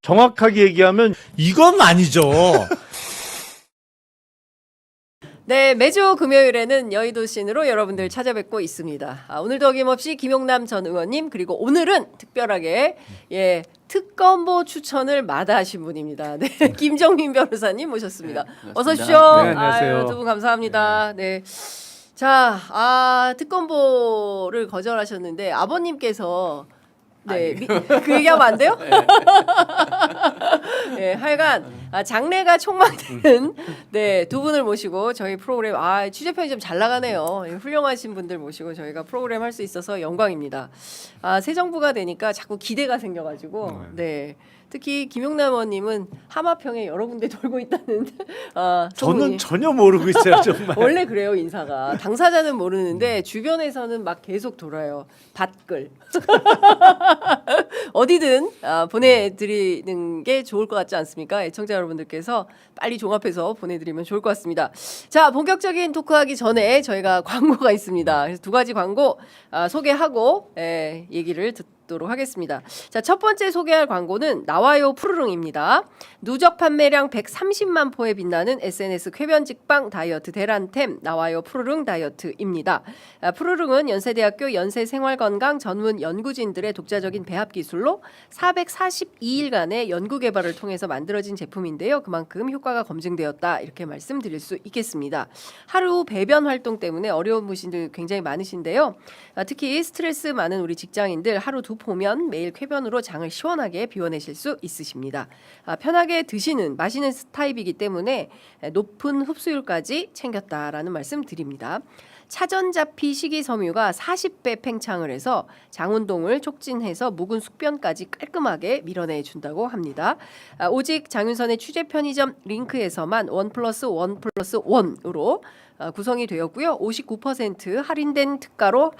정확하게 얘기하면 이건 아니죠. 네, 매주 금요일에는 여의도 씬으로 여러분들 찾아뵙고 있습니다. 오늘도 어김없이 김용남 전 의원님 그리고 오늘은 특별하게 특검보 추천을 마다하신 분입니다. 네, 김정민 변호사님 모셨습니다. 어서 오십시오. 네, 안녕하세요. 두 분 감사합니다. 네. 자, 특검보를 거절하셨는데 아버님께서 그 얘기하면 안 돼요? 네, 하여간 장래가 촉망되는 두 분을 모시고 저희 프로그램 취재 편의점 잘 나가네요. 훌륭하신 분들 모시고 저희가 프로그램 할 수 있어서 영광입니다. 새 정부가 되니까 자꾸 기대가 생겨가지고 특히 김용남 의원님은 하마평에 여러 군데 돌고 있다는 저는 전혀 모르고 있어요, 정말. 원래 그래요, 인사가. 당사자는 모르는데 주변에서는 막 계속 돌아요. 밭글. 어디든 보내드리는 게 좋을 것 같지 않습니까? 애청자 여러분들께서 빨리 종합해서 보내드리면 좋을 것 같습니다. 자, 본격적인 토크하기 전에 저희가 광고가 있습니다. 그래서 두 가지 광고 소개하고 얘기를 듣도록 하겠습니다. 자, 첫 번째 소개할 광고는 나와요 푸르릉입니다. 누적 판매량 130만 포에 빛나는 SNS 쾌변 직방 다이어트 대란템 나와요 푸르릉 다이어트입니다. 푸르릉은 연세대학교 연세생활건강 전문 연구진들의 독자적인 배합 기술로 442일간의 연구 개발을 통해서 만들어진 제품인데요. 그만큼 효과가 검증되었다 이렇게 말씀드릴 수 있겠습니다. 하루 배변 활동 때문에 어려운 분들 굉장히 많으신데요. 특히 스트레스 많은 우리 직장인들 하루 두 포면 매일 쾌변으로 장을 시원하게 비워내실 수 있으십니다. 편하게 드시는 마시는 타입이기 때문에 높은 흡수율까지 챙겼다라는 말씀 드립니다. 차전자피 식이섬유가 40배 팽창을 해서 장운동을 촉진해서 묵은 숙변까지 깔끔하게 밀어내 준다고 합니다. 오직 장윤선의 취재 편의점 링크에서만 1+1+1으로 구성이 되었고요. 59% 할인된 특가로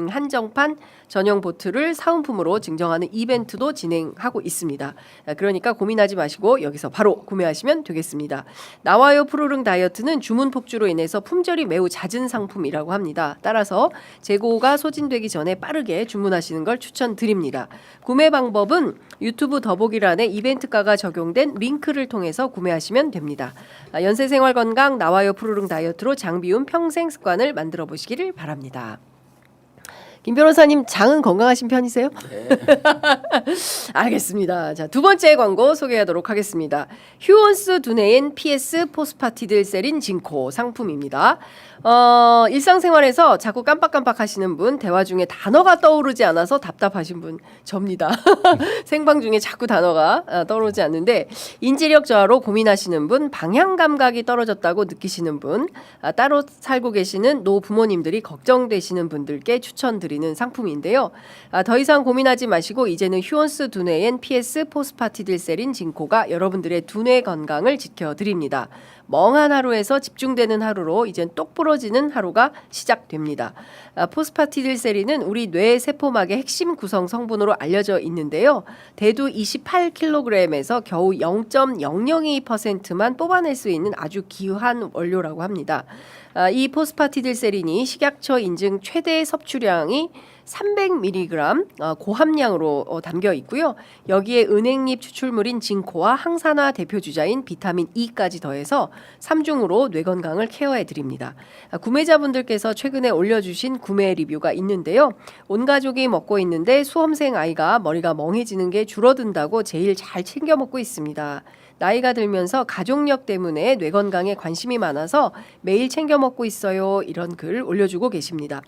한정판 전용 보트를 사은품으로 증정하는 이벤트도 진행하고 있습니다. 그러니까 고민하지 마시고 여기서 바로 구매하시면 되겠습니다. 나와요 푸르릉 다이어트는 주문 폭주로 인해서 품절이 매우 잦은 상품이라고 합니다. 따라서 재고가 소진되기 전에 빠르게 주문하시는 걸 추천드립니다. 구매 방법은 유튜브 더보기란에 이벤트가가 적용된 링크를 통해서 구매하시면 됩니다. 연세생활건강 나와요 푸르릉 다이어트로 장비운 평생 습관을 만들어 보시기를 바랍니다. 김 변호사님 장은 건강하신 편이세요? 네. 알겠습니다. 자, 두 번째 광고 소개하도록 하겠습니다. 휴온스 두뇌엔 PS 포스파티딜세린 징코 상품입니다. 일상생활에서 자꾸 깜빡깜빡 하시는 분, 대화 중에 단어가 떠오르지 않아서 답답하신 분 접니다. 생방 중에 자꾸 단어가 떠오르지 않는데 인지력 저하로 고민하시는 분, 방향 감각이 떨어졌다고 느끼시는 분, 따로 살고 계시는 노부모님들이 걱정되시는 분들께 추천드리는 상품인데요. 더 이상 고민하지 마시고 이제는 휴온스 두뇌엔 PS 포스파티딜세린 징코가 여러분들의 두뇌 건강을 지켜드립니다. 멍한 하루에서 집중되는 하루로 이젠 똑 부러지는 하루가 시작됩니다. 포스파티딜세린은 우리 뇌 세포막의 핵심 구성 성분으로 알려져 있는데요. 대두 28kg에서 겨우 0.002%만 뽑아낼 수 있는 아주 귀한 원료라고 합니다. 이 포스파티딜세린이 식약처 인증 최대 섭취량이 300mg 고함량으로 담겨 있고요. 여기에 은행잎 추출물인 징코와 항산화 대표 주자인 비타민 E까지 더해서 3중으로 뇌 건강을 케어해 드립니다. 구매자분들께서 최근에 올려주신 구매 리뷰가 있는데요. 온 가족이 먹고 있는데 수험생 아이가 머리가 멍해지는 게 줄어든다고 제일 잘 챙겨 먹고 있습니다. 나이가 들면서 가족력 때문에 뇌 건강에 관심이 많아서 매일 챙겨 먹고 있어요. 이런 글 올려주고 계십니다.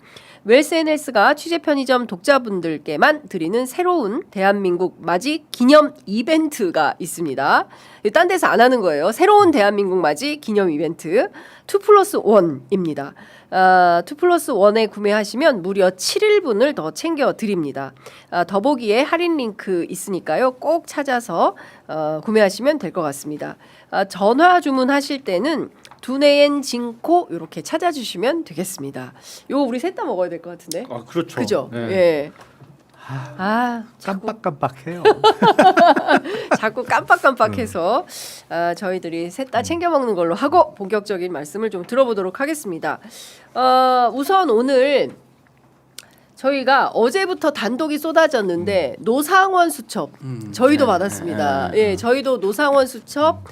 웰스NS가 취재 편의점 독자분들께만 드리는 새로운 대한민국 맞이 기념 이벤트가 있습니다. 딴 데서 안 하는 거예요. 새로운 대한민국 맞이 기념 이벤트 2+1입니다. 2+1에 구매하시면 무려 7일분을 더 챙겨 드립니다. 더보기에 할인 링크 있으니까요. 꼭 찾아서 구매하시면 될 것 같습니다. 전화 주문하실 때는 두뇌엔 징코 이렇게 찾아주시면 되겠습니다. 이거 우리 셋 다 먹어야 될 것 같은데. 그렇죠. 그죠? 네. 예. 깜빡깜빡해요. 자꾸 깜빡깜빡해서 저희들이 셋 다 챙겨 먹는 걸로 하고 본격적인 말씀을 좀 들어보도록 하겠습니다. 우선 오늘 저희가 어제부터 단독이 쏟아졌는데 노상원 수첩 저희도 받았습니다. 예, 저희도 노상원 수첩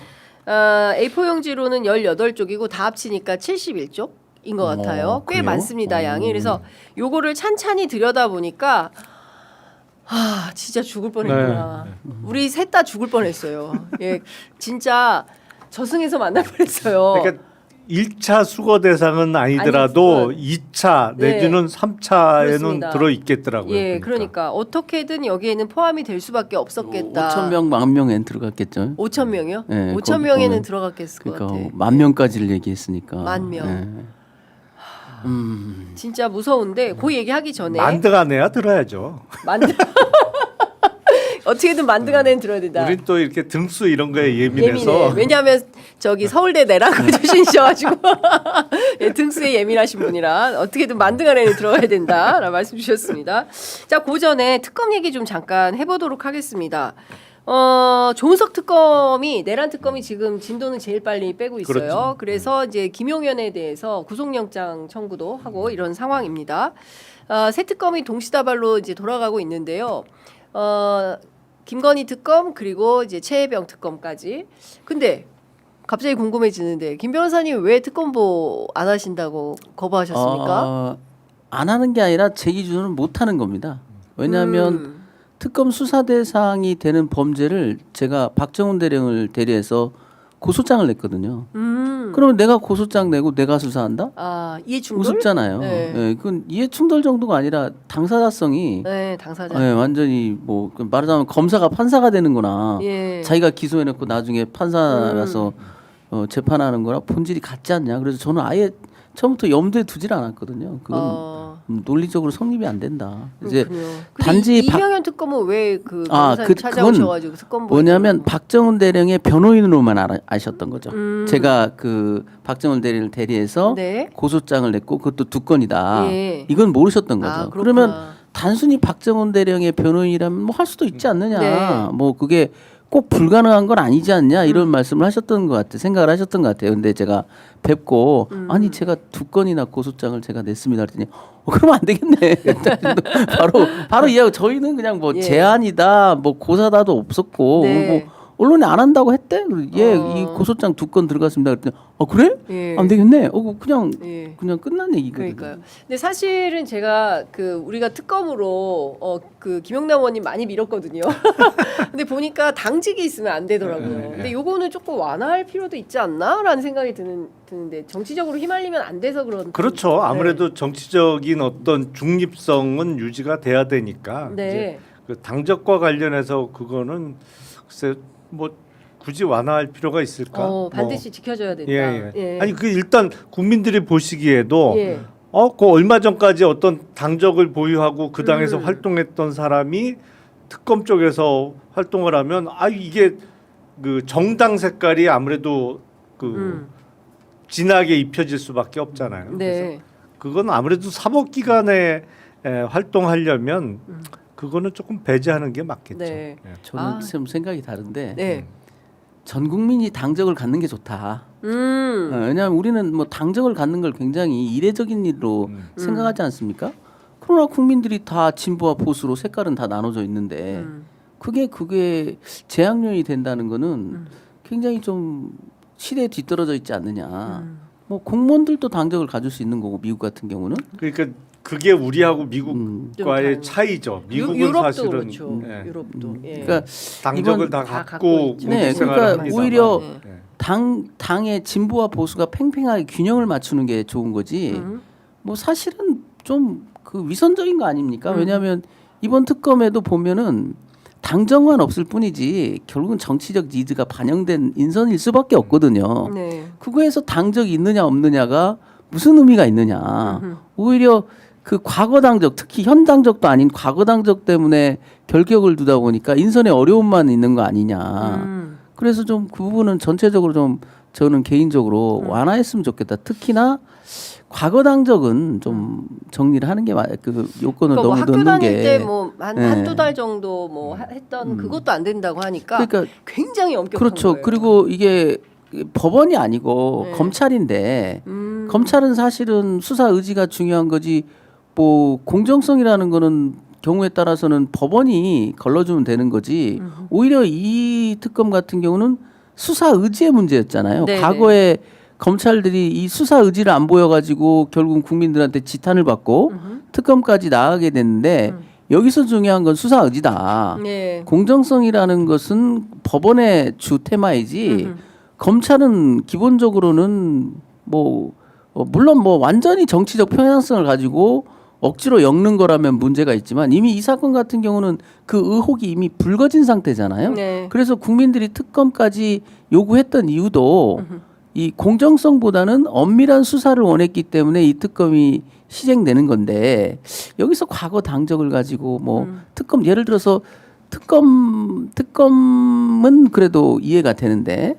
A4 용지로는 18쪽이고 다 합치니까 71쪽인 것 같아요. 꽤 그래요? 많습니다, 양이. 그래서 요거를 찬찬히 들여다보니까 진짜 죽을 뻔했구나. 우리 셋 다 죽을 뻔했어요. 예, 진짜 저승에서 만날 뻔했어요. 그러니까 1차 수거 대상은 아니더라도 2차 내지는 3차에는 그렇습니다. 들어 있겠더라고요. 예, 그러니까 어떻게든 여기에는 포함이 될 수밖에 없었겠다. 5천 명, 10,000명엔 들어갔겠죠. 5천 명이요? 네, 5천 거기 명에는 보면 들어갔겠을 것 그러니까 같아. 10,000명까지를 얘기했으니까. 10,000명. 네. 진짜 무서운데 그 얘기하기 전에 만드가 내야 들어야죠. 만드 어떻게든 만드가 내는 들어야 된다. 우린 또 이렇게 등수 이런 거에 예민해서 왜냐하면 저기 서울대 내라고 출신이셔가지고 예, 등수에 예민하신 분이라 어떻게든 만드가 내는 들어가야 된다라는 말씀 주셨습니다. 자, 그 전에 특검 얘기 좀 잠깐 해보도록 하겠습니다. 조은석 특검이 내란 특검이 지금 진도는 제일 빨리 빼고 있어요. 그렇죠. 그래서 이제 김용현에 대해서 구속영장 청구도 하고 이런 상황입니다. 새 특검이 동시다발로 이제 돌아가고 있는데요. 김건희 특검 그리고 이제 최혜병 특검까지. 근데 갑자기 궁금해지는데 김 변호사님 왜 특검보 안 하신다고 거부하셨습니까? 안 하는 게 아니라 제 기준으로는 못 하는 겁니다. 왜냐하면 특검 수사 대상이 되는 범죄를 제가 박정훈 대령을 대리해서 고소장을 냈거든요. 그러면 내가 고소장 내고 내가 수사한다? 이해 충돌? 우습잖아요. 네. 예, 그건 이해 충돌 정도가 아니라 당사자성이 네, 당사자. 예, 완전히 뭐 말하자면 검사가 판사가 되는구나. 예. 자기가 기소해놓고 나중에 판사라서 재판하는 거랑 본질이 같지 않냐. 그래서 저는 아예 처음부터 염두에 두질 않았거든요. 그건 논리적으로 성립이 안 된다. 이제 단지 이명현 특검은 왜그 변호사님 그건 찾아오셔가지고 특검보 뭐냐면 박정훈 대령의 변호인으로만 아셨던 거죠. 제가 그 박정훈 대령을 대리해서 네. 고소장을 냈고 그것도 두 건이다. 예. 이건 모르셨던 거죠. 그렇구나. 그러면 단순히 박정훈 대령의 변호인이라면 뭐 할 수도 있지 않느냐. 네. 뭐 그게 꼭 불가능한 건 아니지 않냐 이런 말씀을 하셨던 것 같아요. 생각을 하셨던 것 같아요. 근데 제가 뵙고 아니 제가 두 건이나 고소장을 제가 냈습니다. 그랬더니 그러면 안 되겠네. 바로 이해하고 저희는 그냥 뭐 예. 제안이다 뭐 고사다도 없었고 네. 뭐 언론에 안 한다고 했대. 이 고소장 두 건 들어갔습니다. 그랬더니 그래? 예. 안 되겠네. 그냥 예. 그냥 끝난 얘기거든요. 그러니까요. 근데 사실은 제가 우리가 특검으로 그 김영남 의원님 많이 밀었거든요. 근데 보니까 당직이 있으면 안 되더라고요. 근데 요거는 조금 완화할 필요도 있지 않나라는 생각이 드는데 정치적으로 휘말리면 안 돼서 그런. 그렇죠. 아무래도 정치적인 어떤 중립성은 유지가 돼야 되니까 네. 이제 그 당적과 관련해서 그거는 글쎄 뭐 굳이 완화할 필요가 있을까? 반드시 지켜줘야 된다. 예. 아니 그 일단 국민들이 보시기에도 예. 그 얼마 전까지 어떤 당적을 보유하고 그 당에서 활동했던 사람이 특검 쪽에서 활동을 하면 이게 그 정당 색깔이 아무래도 그 진하게 입혀질 수밖에 없잖아요. 네. 그래서 그건 아무래도 사법기관에 활동하려면 그거는 조금 배제하는 게 맞겠죠. 네. 예. 저는 좀 생각이 다른데 네. 전 국민이 당적을 갖는 게 좋다. 왜냐하면 우리는 뭐 당적을 갖는 걸 굉장히 이례적인 일로 생각하지 않습니까? 그러나 국민들이 다 진보와 보수로 색깔은 다 나눠져 있는데 그게 재앙론이 된다는 거는 굉장히 좀 시대에 뒤떨어져 있지 않느냐. 뭐 공무원들도 당적을 가질 수 있는 거고 미국 같은 경우는 그러니까 그게 우리하고 미국과의 좀 차이죠. 미국은 유럽도 사실은 그렇죠. 예. 유럽도. 예. 그러니까 당적을 이번 다 다 갖고 갖고 있죠. 네, 공직생활을 그러니까 합니다만. 오히려 예. 당의 진보와 보수가 팽팽하게 균형을 맞추는 게 좋은 거지. 뭐 사실은 좀 그 위선적인 거 아닙니까? 왜냐하면 이번 특검에도 보면은 당정만 없을 뿐이지 결국은 정치적 니즈가 반영된 인선일 수밖에 없거든요. 네. 그거에서 당적이 있느냐 없느냐가 무슨 의미가 있느냐. 오히려 그 과거 당적, 특히 현 당적도 아닌 과거 당적 때문에 결격을 두다 보니까 인선에 어려움만 있는 거 아니냐. 그래서 좀 그 부분은 전체적으로 좀 저는 개인적으로 완화했으면 좋겠다. 특히나 과거 당적은 좀 정리를 하는 게 그 요건을 그러니까 너무 학교 넣는 다닐 게 때 뭐 네. 한두 달 정도 뭐 했던 그것도 안 된다고 하니까 그러니까 굉장히 엄격한 그렇죠. 거예요. 그리고 이게 법원이 아니고 네. 검찰인데 검찰은 사실은 수사 의지가 중요한 거지 뭐 공정성이라는 거는 경우에 따라서는 법원이 걸러주면 되는 거지. 오히려 이 특검 같은 경우는 수사 의지의 문제였잖아요. 네네. 과거에 검찰들이 이 수사 의지를 안 보여가지고 결국 국민들한테 지탄을 받고 특검까지 나가게 됐는데 여기서 중요한 건 수사 의지다. 네. 공정성이라는 것은 법원의 주 테마이지 검찰은 기본적으로는 뭐 물론 뭐 완전히 정치적 편향성을 가지고 억지로 엮는 거라면 문제가 있지만 이미 이 사건 같은 경우는 그 의혹이 이미 불거진 상태잖아요. 네. 그래서 국민들이 특검까지 요구했던 이유도 이 공정성보다는 엄밀한 수사를 원했기 때문에 이 특검이 시행되는 건데 여기서 과거 당적을 가지고 뭐 특검 예를 들어서 특검은 그래도 이해가 되는데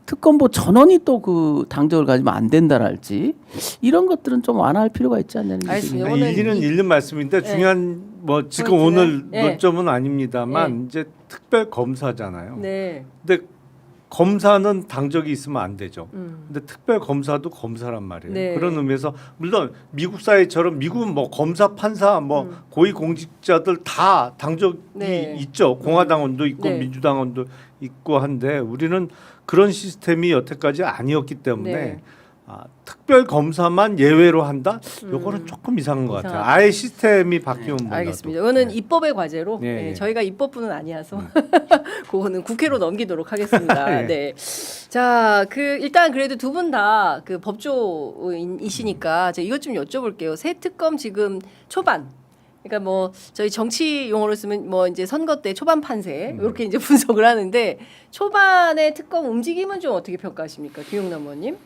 특검보 전원이 또 그 당적을 가지면 안 된다랄지 이런 것들은 좀 완화할 필요가 있지 않냐는 알겠습니다. 얘기입니다. 오늘 일리는 이- 일리 말씀인데 네. 중요한 뭐 지금 포인트는? 오늘 네. 논점은 아닙니다만 이제 특별 검사잖아요. 네. 근데 검사는 당적이 있으면 안 되죠. 근데 특별 검사도 검사란 말이에요. 네. 그런 의미에서 물론 미국 사회처럼 미국은 뭐 검사, 판사, 뭐 고위 공직자들 다 당적이 네. 있죠. 공화당원도 있고 네. 민주당원도 있고 한데 우리는 그런 시스템이 여태까지 아니었기 때문에 네. 특별 검사만 예외로 한다? 요거는 조금 이상한 것 같아요. 이상하다. 아예 시스템이 바뀌면 몰라도. 알겠습니다. 이거는 네. 입법의 과제로 네, 네, 네. 저희가 입법부는 아니어서 그거는 국회로 넘기도록 하겠습니다. 네. 네. 자, 그 일단 그래도 두 분 다 그 법조이시니까 제가 이것 좀 여쭤볼게요. 새 특검 지금 초반. 그러니까 뭐 저희 정치 용어로 쓰면 뭐 이제 선거 때 초반 판세 이렇게 이제 분석을 하는데 초반의 특검 움직임은 좀 어떻게 평가하십니까, 김용남 의원님?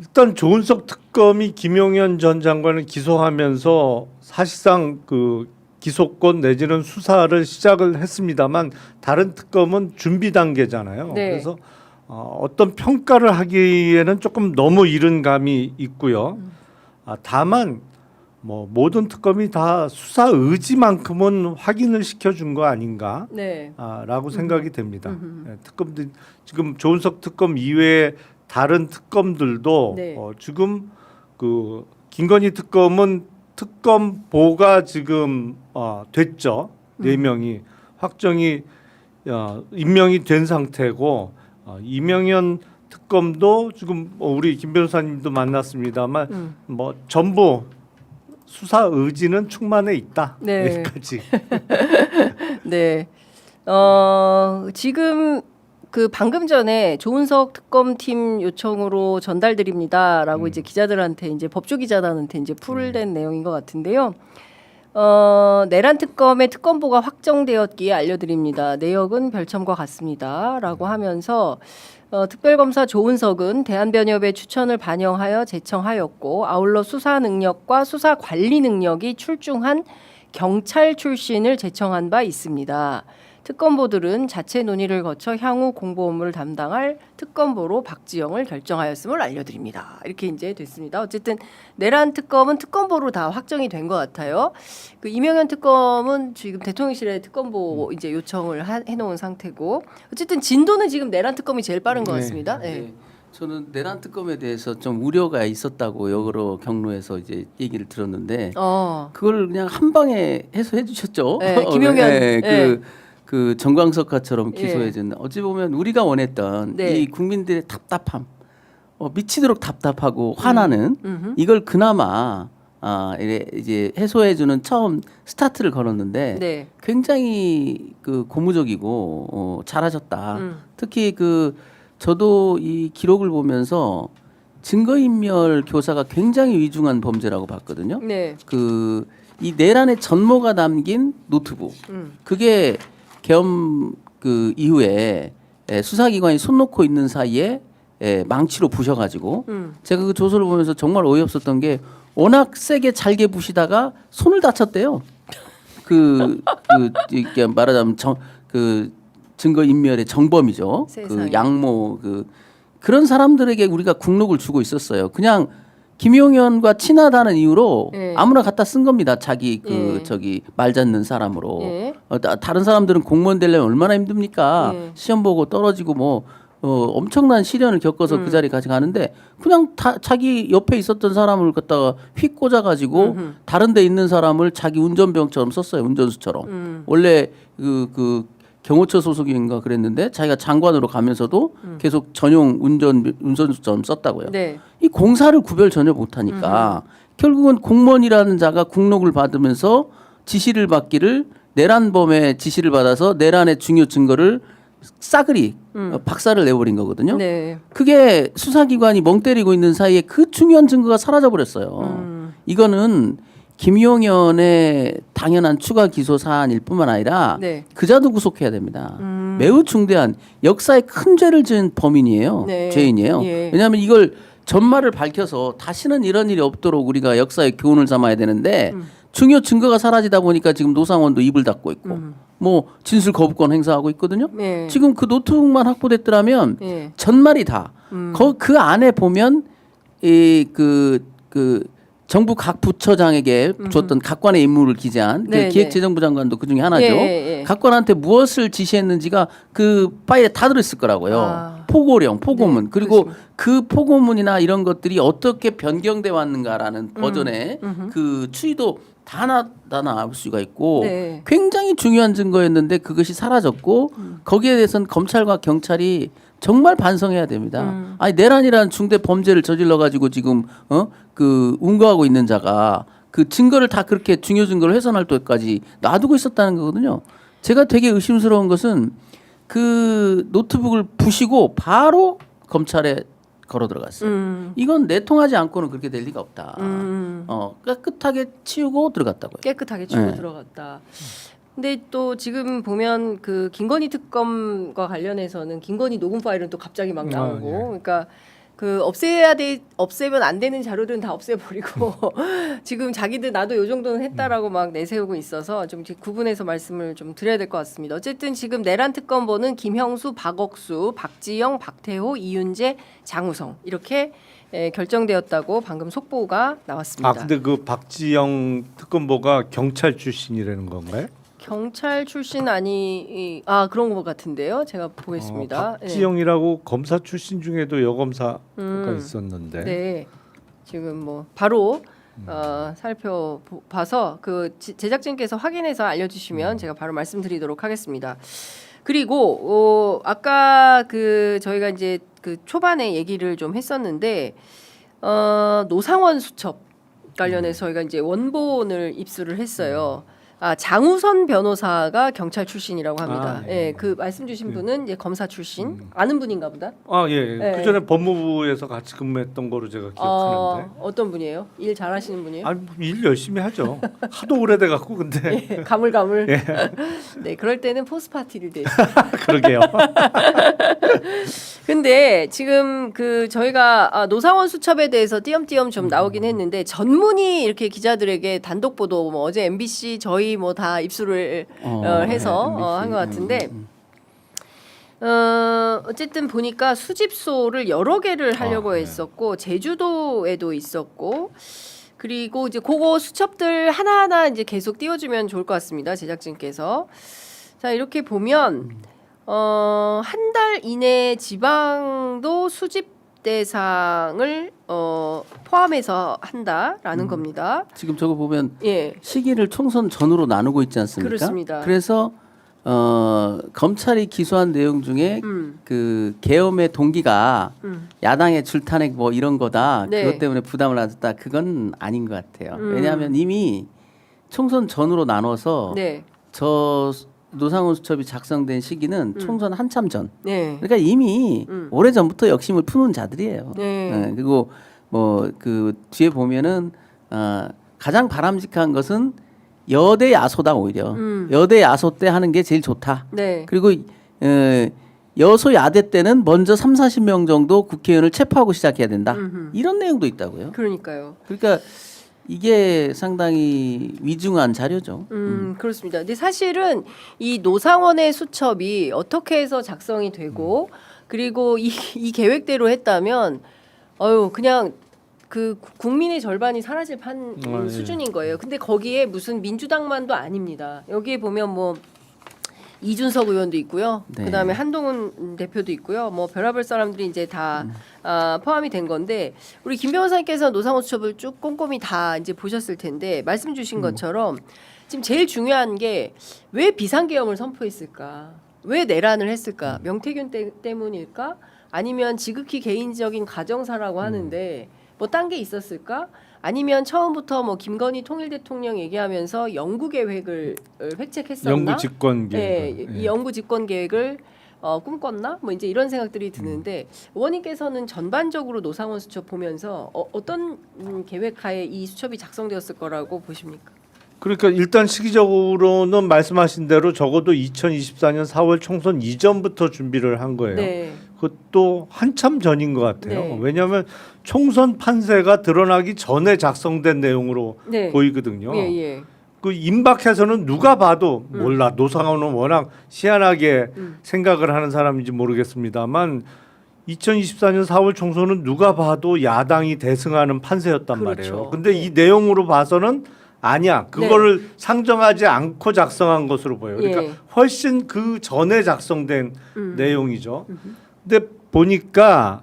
일단 조은석 특검이 김용현 전 장관을 기소하면서 사실상 그 기소권 내지는 수사를 시작을 했습니다만 다른 특검은 준비 단계잖아요. 네. 그래서 어떤 평가를 하기에는 조금 너무 이른 감이 있고요. 다만 뭐 모든 특검이 다 수사 의지만큼은 확인을 시켜준 거 아닌가? 네. 라고 생각이 됩니다. 예, 특검들 지금 조은석 특검 이외에 다른 특검들도 네. 지금 그 김건희 특검은 특검보가 지금 됐죠. 4명이 확정이 임명이 된 상태고 이명현 특검도 지금 우리 김 변호사님도 만났습니다만 뭐 전부 수사 의지는 충만해 있다. 네. 여기까지. 네. 지금 그 방금 전에 조은석 특검팀 요청으로 전달드립니다라고 이제 기자들한테 이제 법조 기자단한테 이제 풀된 내용인 것 같은데요. 내란 특검의 특검보가 확정되었기에 알려드립니다. 내역은 별첨과 같습니다라고 하면서 특별검사 조은석은 대한변협의 추천을 반영하여 제청하였고 아울러 수사 능력과 수사 관리 능력이 출중한 경찰 출신을 제청한 바 있습니다. 특검보들은 자체 논의를 거쳐 향후 공보 업무를 담당할 특검보로 박지영을 결정하였음을 알려드립니다. 이렇게 이제 됐습니다. 어쨌든 내란 특검은 특검보로 다 확정이 된 것 같아요. 그 이명현 특검은 지금 대통령실에 특검보 이제 요청을 해놓은 상태고 어쨌든 진도는 지금 내란 특검이 제일 빠른 것 네. 같습니다. 네. 네. 저는 내란 특검에 대해서 좀 우려가 있었다고 여러 경로에서 이제 얘기를 들었는데 그걸 그냥 한 방에 해소해 주셨죠. 네, 김용현. 그 정광석화처럼 예. 기소해준 어찌 보면 우리가 원했던 네. 이 국민들의 답답함, 미치도록 답답하고 화나는 이걸 그나마 이제 해소해주는 처음 스타트를 걸었는데 네. 굉장히 그 고무적이고 잘하셨다. 특히 저도 이 기록을 보면서 증거인멸 교사가 굉장히 위중한 범죄라고 봤거든요. 네. 이 내란의 전모가 담긴 노트북 그게 계엄 이후에 수사기관이 손 놓고 있는 사이에 망치로 부셔가지고 제가 그 조서를 보면서 정말 어이없었던 게 워낙 세게 잘게 부시다가 손을 다쳤대요. 이렇게 말하자면 증거 인멸의 정범이죠. 세상에. 양모 그런 사람들에게 우리가 국록을 주고 있었어요. 그냥 김용현과 친하다는 이유로 예. 아무나 갖다 쓴 겁니다. 자기 예. 말 잡는 사람으로. 예. 다른 사람들은 공무원 되려면 얼마나 힘듭니까? 예. 시험 보고 떨어지고 뭐 엄청난 시련을 겪어서 그 자리까지 가는데 그냥 자기 옆에 있었던 사람을 갖다가 휙 꽂아가지고 다른 데 있는 사람을 자기 운전병처럼 썼어요. 운전수처럼. 원래 그 경호처 소속인가 그랬는데 자기가 장관으로 가면서도 계속 전용 운전수처럼 썼다고요. 네. 이 공사를 구별 전혀 못하니까 결국은 공무원이라는 자가 국록을 받으면서 지시를 받기를 내란범의 지시를 받아서 내란의 중요 증거를 싸그리 박살을 내버린 거거든요. 네. 그게 수사기관이 멍 때리고 있는 사이에 그 중요한 증거가 사라져 버렸어요. 이거는 김용현의 당연한 추가 기소 사안일 뿐만 아니라 네. 그자도 구속해야 됩니다. 매우 중대한 역사에 큰 죄를 지은 범인이에요. 네. 죄인이에요. 예. 왜냐하면 이걸 전말을 밝혀서 다시는 이런 일이 없도록 우리가 역사의 교훈을 삼아야 되는데 중요 증거가 사라지다 보니까 지금 노상원도 입을 닫고 있고 뭐 진술 거부권 행사하고 있거든요. 네. 지금 그 노트북만 확보됐더라면 네. 전말이 다 그 안에 보면 그 정부 각 부처장에게 줬던 각관의 임무를 기재한 네, 그 기획재정부 장관도 그 중에 하나죠. 예. 각관한테 무엇을 지시했는지가 그 파일에 다 들어있을 거라고요. 아. 포고령, 포고문. 네, 그리고 그렇습니다. 그 포고문이나 이런 것들이 어떻게 변경돼 왔는가라는 버전의 그 추이도 다 나올 수가 있고 네. 굉장히 중요한 증거였는데 그것이 사라졌고 거기에 대해서는 검찰과 경찰이 정말 반성해야 됩니다. 아니 내란이라는 중대 범죄를 저질러 가지고 지금 그 운거하고 있는 자가 그 증거를 다 그렇게 중요 증거를 훼손할 때까지 놔두고 있었다는 거거든요. 제가 되게 의심스러운 것은 그 노트북을 부시고 바로 검찰에 걸어 들어갔어요. 이건 내통하지 않고는 그렇게 될 리가 없다. 깨끗하게 치우고 들어갔다고요. 깨끗하게 치고 네. 들어갔다. 근데 또 지금 보면 그 김건희 특검과 관련해서는 김건희 녹음 파일은 또 갑자기 막 나오고, 예. 그러니까 그 없애면 안 되는 자료들은 다 없애버리고 지금 자기들 나도 요 정도는 했다라고 막 내세우고 있어서 좀 구분해서 말씀을 좀 드려야 될 것 같습니다. 어쨌든 지금 내란 특검보는 김형수, 박억수, 박지영, 박태호, 이윤재, 장우성 이렇게 결정되었다고 방금 속보가 나왔습니다. 아 근데 그 박지영 특검보가 경찰 출신이라는 건가요? 경찰 출신 그런 것 같은데요. 제가 보겠습니다. 박지영이라고 검사 출신 중에도 여검사가 있었는데. 네, 지금 뭐 바로 살펴봐서 그 제작진께서 확인해서 알려주시면 제가 바로 말씀드리도록 하겠습니다. 그리고 아까 그 저희가 이제 그 초반에 얘기를 좀 했었는데 노상원 수첩 관련해서 저희가 이제 원본을 입수를 했어요. 장우선 변호사가 경찰 출신이라고 합니다. 예, 그 말씀 주신 분은 이제 검사 출신 아는 분인가 보다. 예. 네. 그 전에 법무부에서 같이 근무했던 거로 제가 기억하는데. 어떤 분이에요? 일 잘하시는 분이에요? 아니 일 열심히 하죠. 하도 오래돼 갖고 근데 예, 가물가물. 네, 그럴 때는 포스 파티를 대죠. 그러게요. 근데 지금 그 저희가 노상원 수첩에 대해서 띄엄띄엄 좀 나오긴 했는데 전문의 이렇게 기자들에게 단독 보도 뭐 어제 MBC 저희 뭐 다 입수를 해서 한 것 같은데 어쨌든 보니까 수집소를 여러 개를 하려고 했었고 제주도에도 있었고 그리고 이제 그거 수첩들 하나하나 이제 계속 띄워주면 좋을 것 같습니다. 제작진께서 자 이렇게 보면 한 달 이내 지방도 수집 대상을 포함해서 한다라는 겁니다. 지금 저거 보면 예, 시기를 총선 전으로 나누고 있지 않습니까? 그렇습니다. 그래서 검찰이 기소한 내용 중에 그 계엄의 동기가 야당의 줄탄핵 뭐 이런 거다. 네. 그것 때문에 부담을 가졌다. 그건 아닌 것 같아요. 왜냐하면 이미 총선 전으로 나눠서 네, 저 노상원 수첩이 작성된 시기는 총선 한참 전. 네, 그러니까 이미 오래 전부터 역심을 푸는 자들이에요. 네. 그리고 뭐 그 뒤에 보면은 가장 바람직한 것은 여대 야소다 오히려 여대 야소 때 하는 게 제일 좋다. 네. 그리고 여소 야대 때는 먼저 30-40명 정도 국회의원을 체포하고 시작해야 된다. 이런 내용도 있다고요. 그러니까요. 그러니까 이게 상당히 위중한 자료죠. 그렇습니다. 근데 사실은 이 노상원의 수첩이 어떻게 해서 작성이 되고 그리고 이 계획대로 했다면 그냥 그 국민의 절반이 사라질 수준인 거예요. 근데 거기에 무슨 민주당만도 아닙니다. 여기에 보면 뭐 이준석 의원도 있고요. 네. 그다음에 한동훈 대표도 있고요. 뭐 별의별 사람들이 이제 다 포함이 된 건데 우리 김 변호사님께서 노상호 수첩을 쭉 꼼꼼히 다 이제 보셨을 텐데 말씀 주신 것처럼 지금 제일 중요한 게 왜 비상계엄을 선포했을까? 왜 내란을 했을까? 명태균 때문일까? 아니면 지극히 개인적인 가정사라고 하는데 뭐 딴 게 있었을까? 아니면 처음부터 뭐 김건희 통일 대통령 얘기하면서 영구 계획을 획책했었나? 영구 집권 계획. 예, 이 영구 집권 계획을 꿈꿨나? 뭐 이제 이런 생각들이 드는데 의원님께서는 전반적으로 노상원 수첩 보면서 어떤 계획하에 이 수첩이 작성되었을 거라고 보십니까? 그러니까 일단 시기적으로는 말씀하신 대로 적어도 2024년 4월 총선 이전부터 준비를 한 거예요. 네. 그것도 한참 전인 것 같아요. 네. 왜냐하면 총선 판세가 드러나기 전에 작성된 내용으로 네. 보이거든요. 예, 예. 그 임박해서는 누가 봐도 몰라. 노상원은 워낙 희한하게 생각을 하는 사람인지 모르겠습니다만 2024년 4월 총선은 누가 봐도 야당이 대승하는 판세였단 그렇죠. 말이에요. 근데 네. 이 내용으로 봐서는 아니야. 그거를 상정하지 않고 작성한 것으로 보여요. 그러니까 예. 훨씬 그 전에 작성된 내용이죠. 근데 보니까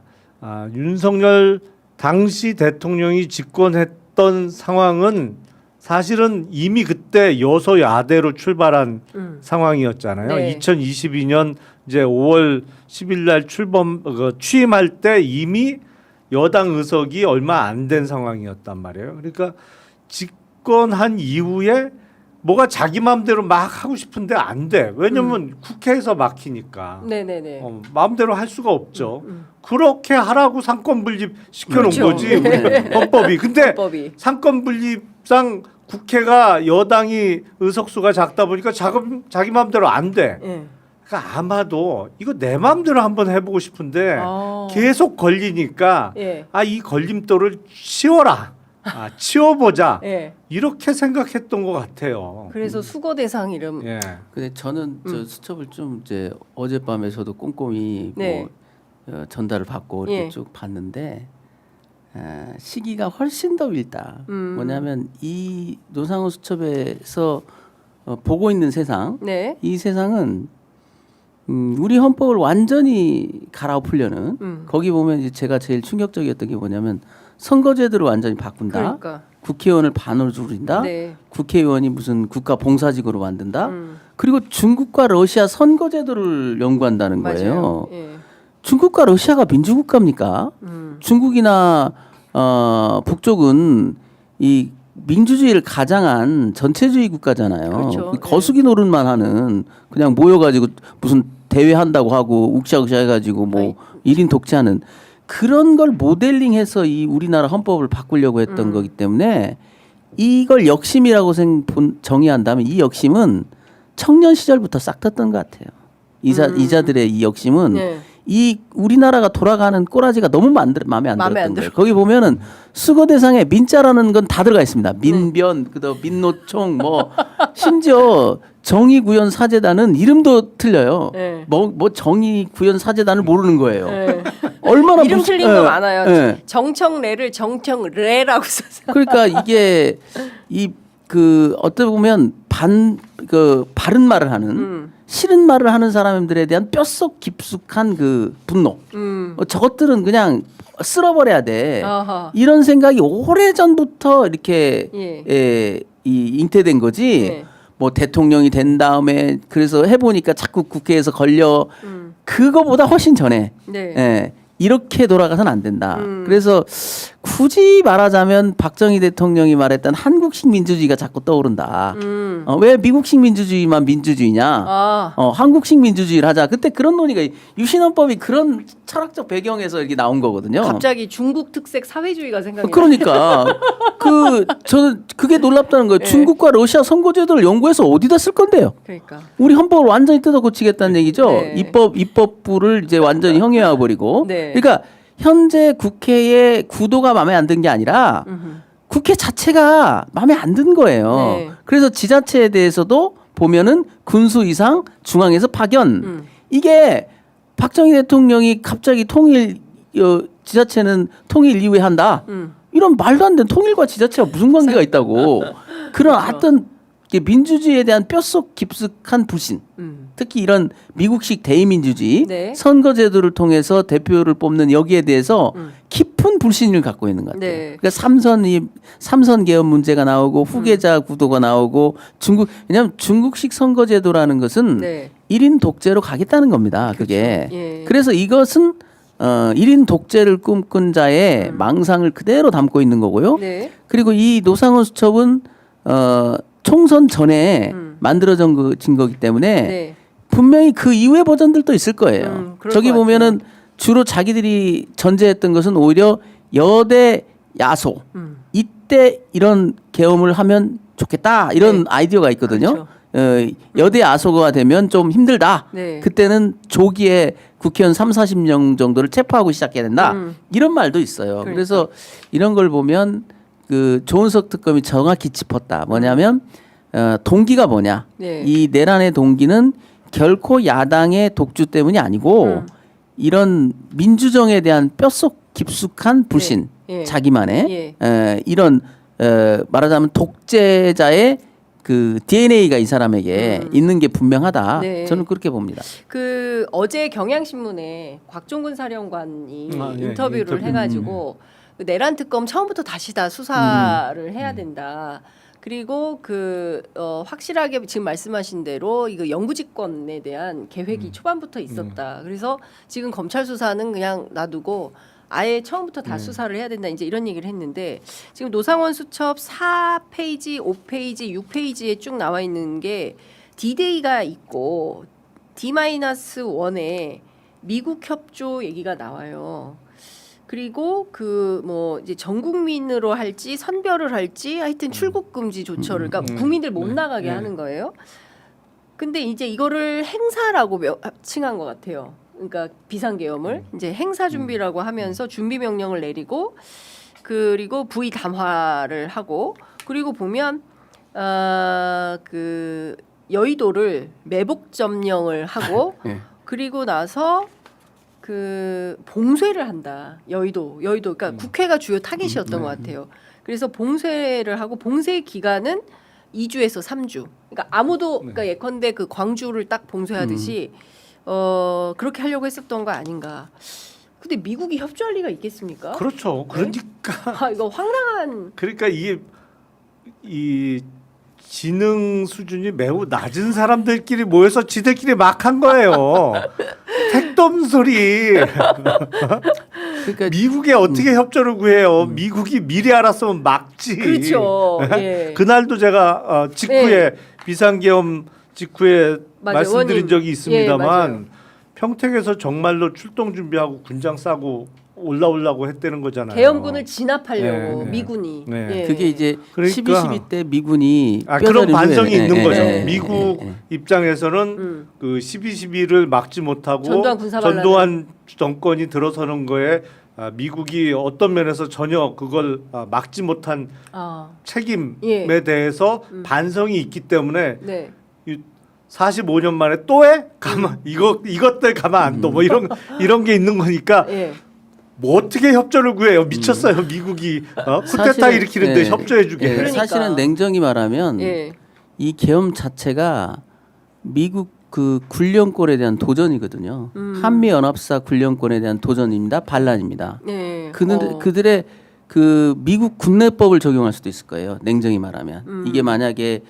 윤석열 당시 대통령이 집권했던 상황은 사실은 이미 그때 여소야대로 출발한 상황이었잖아요. 네. 2022년 이제 5월 10일 날 취임할 때 이미 여당 의석이 얼마 안 된 상황이었단 말이에요. 그러니까 집권한 이후에 뭐가 자기 마음대로 막 하고 싶은데 안 돼. 왜냐면 국회에서 막히니까. 네네네. 마음대로 할 수가 없죠. 그렇게 하라고 상권 분립 시켜놓은 그렇죠. 거지 우리 헌법이. 근데 법이. 상권 분립상 국회가 여당이 의석수가 작다 보니까 자기 마음대로 안 돼. 예. 그러니까 아마도 이거 내 마음대로 한번 해보고 싶은데 아. 계속 걸리니까 예. 이 걸림돌을 치워라. 치워보자. 예. 이렇게 생각했던 것 같아요. 그래서 수거 대상 이름. 예. 근데 저는 저 수첩을 좀 이제 어젯밤에 저도 꼼꼼히 네. 전달을 받고 이렇게 예. 쭉 봤는데 시기가 훨씬 더 일다. 뭐냐면 이 노상호 수첩에서 보고 있는 세상, 네. 이 세상은 우리 헌법을 완전히 갈아엎으려는 거기 보면 이제 제가 제일 충격적이었던 게 뭐냐면 선거제도를 완전히 바꾼다. 그러니까. 국회의원을 반으로 줄인다. 네. 국회의원이 무슨 국가 봉사직으로 만든다. 그리고 중국과 러시아 선거제도를 연구한다는 거예요. 맞아요. 예. 중국과 러시아가 민주국가입니까? 중국이나 북쪽은 이 민주주의를 가장한 전체주의 국가잖아요. 그렇죠. 거수기 노릇만 하는 그냥 모여가지고 무슨 대회 한다고 하고 욱샤욱샤 해가지고 뭐 1인 독재하는 그런 걸 모델링해서 이 우리나라 헌법을 바꾸려고 했던 거기 때문에 이걸 역심이라고 정의한다면 이 역심은 청년 시절부터 싹 텄던 것 같아요. 이자들의 이 역심은 네. 이 우리나라가 돌아가는 꼬라지가 너무 마음에 안 마음에 안 들었던 들어. 거예요. 거기 보면은 수거 대상에 민자라는 건 다 들어가 있습니다. 민변, 그다음 민노총, 뭐 심지어 정의구현사재단은 이름도 틀려요. 네. 뭐 정의구현사재단을 모르는 거예요. 예. 얼마나 이름 무슨- 틀린 거 예, 많아요. 예. 정청래를 정청래라고 써서. 그러니까 이게 어떻게 보면 바른 말을 하는 싫은 말을 하는 사람들에 대한 뼛속 깊숙한 그 분노. 저것들은 그냥 쓸어버려야 돼. 아하. 이런 생각이 오래 전부터 이렇게 예. 잉태된 거지. 네. 뭐 대통령이 된 다음에 그래서 해보니까 자꾸 국회에서 걸려. 그거보다 훨씬 전에. 네. 예, 이렇게 돌아가서는 안 된다. 그래서 굳이 말하자면 박정희 대통령이 말했던 한국식 민주주의가 자꾸 떠오른다. 왜 미국식 민주주의만 민주주의냐? 한국식 민주주의를 하자. 그때 그런 논의가 유신헌법이 그런 철학적 배경에서 이렇게 나온 거거든요. 갑자기 중국 특색 사회주의가 생각이 그러니까 저는 그게 놀랍다는 거예요. 네. 중국과 러시아 선거제도를 연구해서 어디다 쓸 건데요? 그러니까. 우리 헌법을 완전히 뜯어 고치겠다는 얘기죠. 네. 입법부를 이제 완전히 형해화 버리고. 네. 그러니까 현재 국회의 구도가 마음에 안 든 게 아니라 국회 자체가 마음에 안 든 거예요. 네. 그래서 지자체에 대해서도 보면은 군수 이상 중앙에서 파견. 이게 박정희 대통령이 갑자기 지자체는 통일 이후에 한다. 이런 말도 안 되는 통일과 지자체가 무슨 관계가 있다고. 그런 그렇죠. 어떤 민주주의에 대한 뼛속 깊숙한 불신, 특히 이런 미국식 대의민주주의 네. 선거제도를 통해서 대표를 뽑는 여기에 대해서 깊은 불신을 갖고 있는 것 같아요. 네. 그러니까 삼선 개헌 문제가 나오고 후계자 구도가 나오고 왜냐하면 중국식 선거제도라는 것은 네. 1인 독재로 가겠다는 겁니다. 그게. 예. 그래서 이것은 1인 독재를 꿈꾼 자의 망상을 그대로 담고 있는 거고요. 네. 그리고 이 노상원 수첩은 총선 전에 만들어진 거기 때문에 네. 분명히 그 이후의 버전들도 있을 거예요. 그럴 저기 것 보면은 주로 자기들이 전제했던 것은 오히려 여대 야소 이때 이런 계엄을 하면 좋겠다 이런 네. 아이디어가 있거든요. 그렇죠. 여대 야소가 되면 좀 힘들다. 네. 그때는 조기에 국회의원 30-40명 정도를 체포하고 시작해야 된다. 이런 말도 있어요. 그러니까. 그래서 이런 걸 보면 그 조은석 특검이 정확히 짚었다. 뭐냐면 동기가 뭐냐? 네. 이 내란의 동기는 결코 야당의 독주 때문이 아니고 이런 민주정에 대한 뼛속 깊숙한 불신, 예. 자기만의 이런 말하자면 독재자의 그 DNA가 이 사람에게 있는 게 분명하다. 네. 저는 그렇게 봅니다. 그 어제 경향신문에 곽종근 사령관이 인터뷰를 인터뷰. 해가지고 그 내란 특검 처음부터 다시 다 수사를 해야 된다. 그리고 그 확실하게 지금 말씀하신 대로 이거 영구집권에 대한 계획이 초반부터 있었다. 그래서 지금 검찰 수사는 그냥 놔두고 아예 처음부터 다 수사를 해야 된다. 이제 이런 얘기를 했는데 지금 노상원 수첩 4페이지, 5페이지, 6페이지에 쭉 나와 있는 게 D-Day가 있고 D-1에 미국 협조 얘기가 나와요. 그리고 그 뭐 이제 전 국민으로 할지 선별을 할지 하여튼 출국 금지 조처를 그러니까 국민들 못 나가게 하는 거예요. 근데 이제 이거를 행사라고 칭한 것 같아요. 그러니까 비상계엄을 이제 행사 준비라고 하면서 준비 명령을 내리고 그리고 부의 담화를 하고 그리고 보면 그 여의도를 매복 점령을 하고 네. 그리고 나서 그 봉쇄를 한다. 여의도 그러니까 국회가 주요 타깃이었던 것 같아요. 그래서 봉쇄를 하고 봉쇄 기간은 2주에서 3주. 그러니까 아무도 그러니까 예컨대 그 광주를 딱 봉쇄하듯이 그렇게 하려고 했었던 거 아닌가. 근데 미국이 협조할 리가 있겠습니까? 그렇죠. 그러니까 이거 황당한. 그러니까 이 지능 수준이 매우 낮은 사람들끼리 모여서 지들끼리 막 한 거예요. 택도 없는 소리. 그러니까 미국에 어떻게 협조를 구해요? 미국이 미리 알았으면 막지. 그렇죠. 예. 그날도 제가 직후에 비상계엄 직후에 맞아요. 말씀드린 원인. 적이 예, 있습니다만 맞아요. 평택에서 정말로 출동 준비하고 군장 싸고 올라오려고 했다는 거잖아요. 계엄군을 진압하려고 네. 미군이. 네. 예. 그게 이제 그러니까. 12.12 때 미군이 그런 뼈저리를 반성이 예, 있는 예, 거죠. 예, 미국 예, 예. 입장에서는 그 12.12를 막지 못하고 전두환 군사반란을. 전두환 정권이 들어서는 거에 미국이 어떤 면에서 전혀 그걸 막지 못한 책임에 예. 대해서 반성이 있기 때문에 네. 45년 만에 또 해? 가만 이것들 가만 안 둬. 뭐 이런 게 있는 거니까 예. 뭐 어떻게 협조를 구해요? 미쳤어요. 미국이 쿠데타 사실은, 일으키는데 예. 협조해 주게. 예, 그러니까. 사실은 냉정히 말하면 예. 이 계엄 자체가 미국 그 군령권에 대한 도전이거든요. 한미 연합사 군령권에 대한 도전입니다. 반란입니다. 예. 그들의 그 미국 군내법을 적용할 수도 있을 거예요. 냉정히 말하면 이게 만약에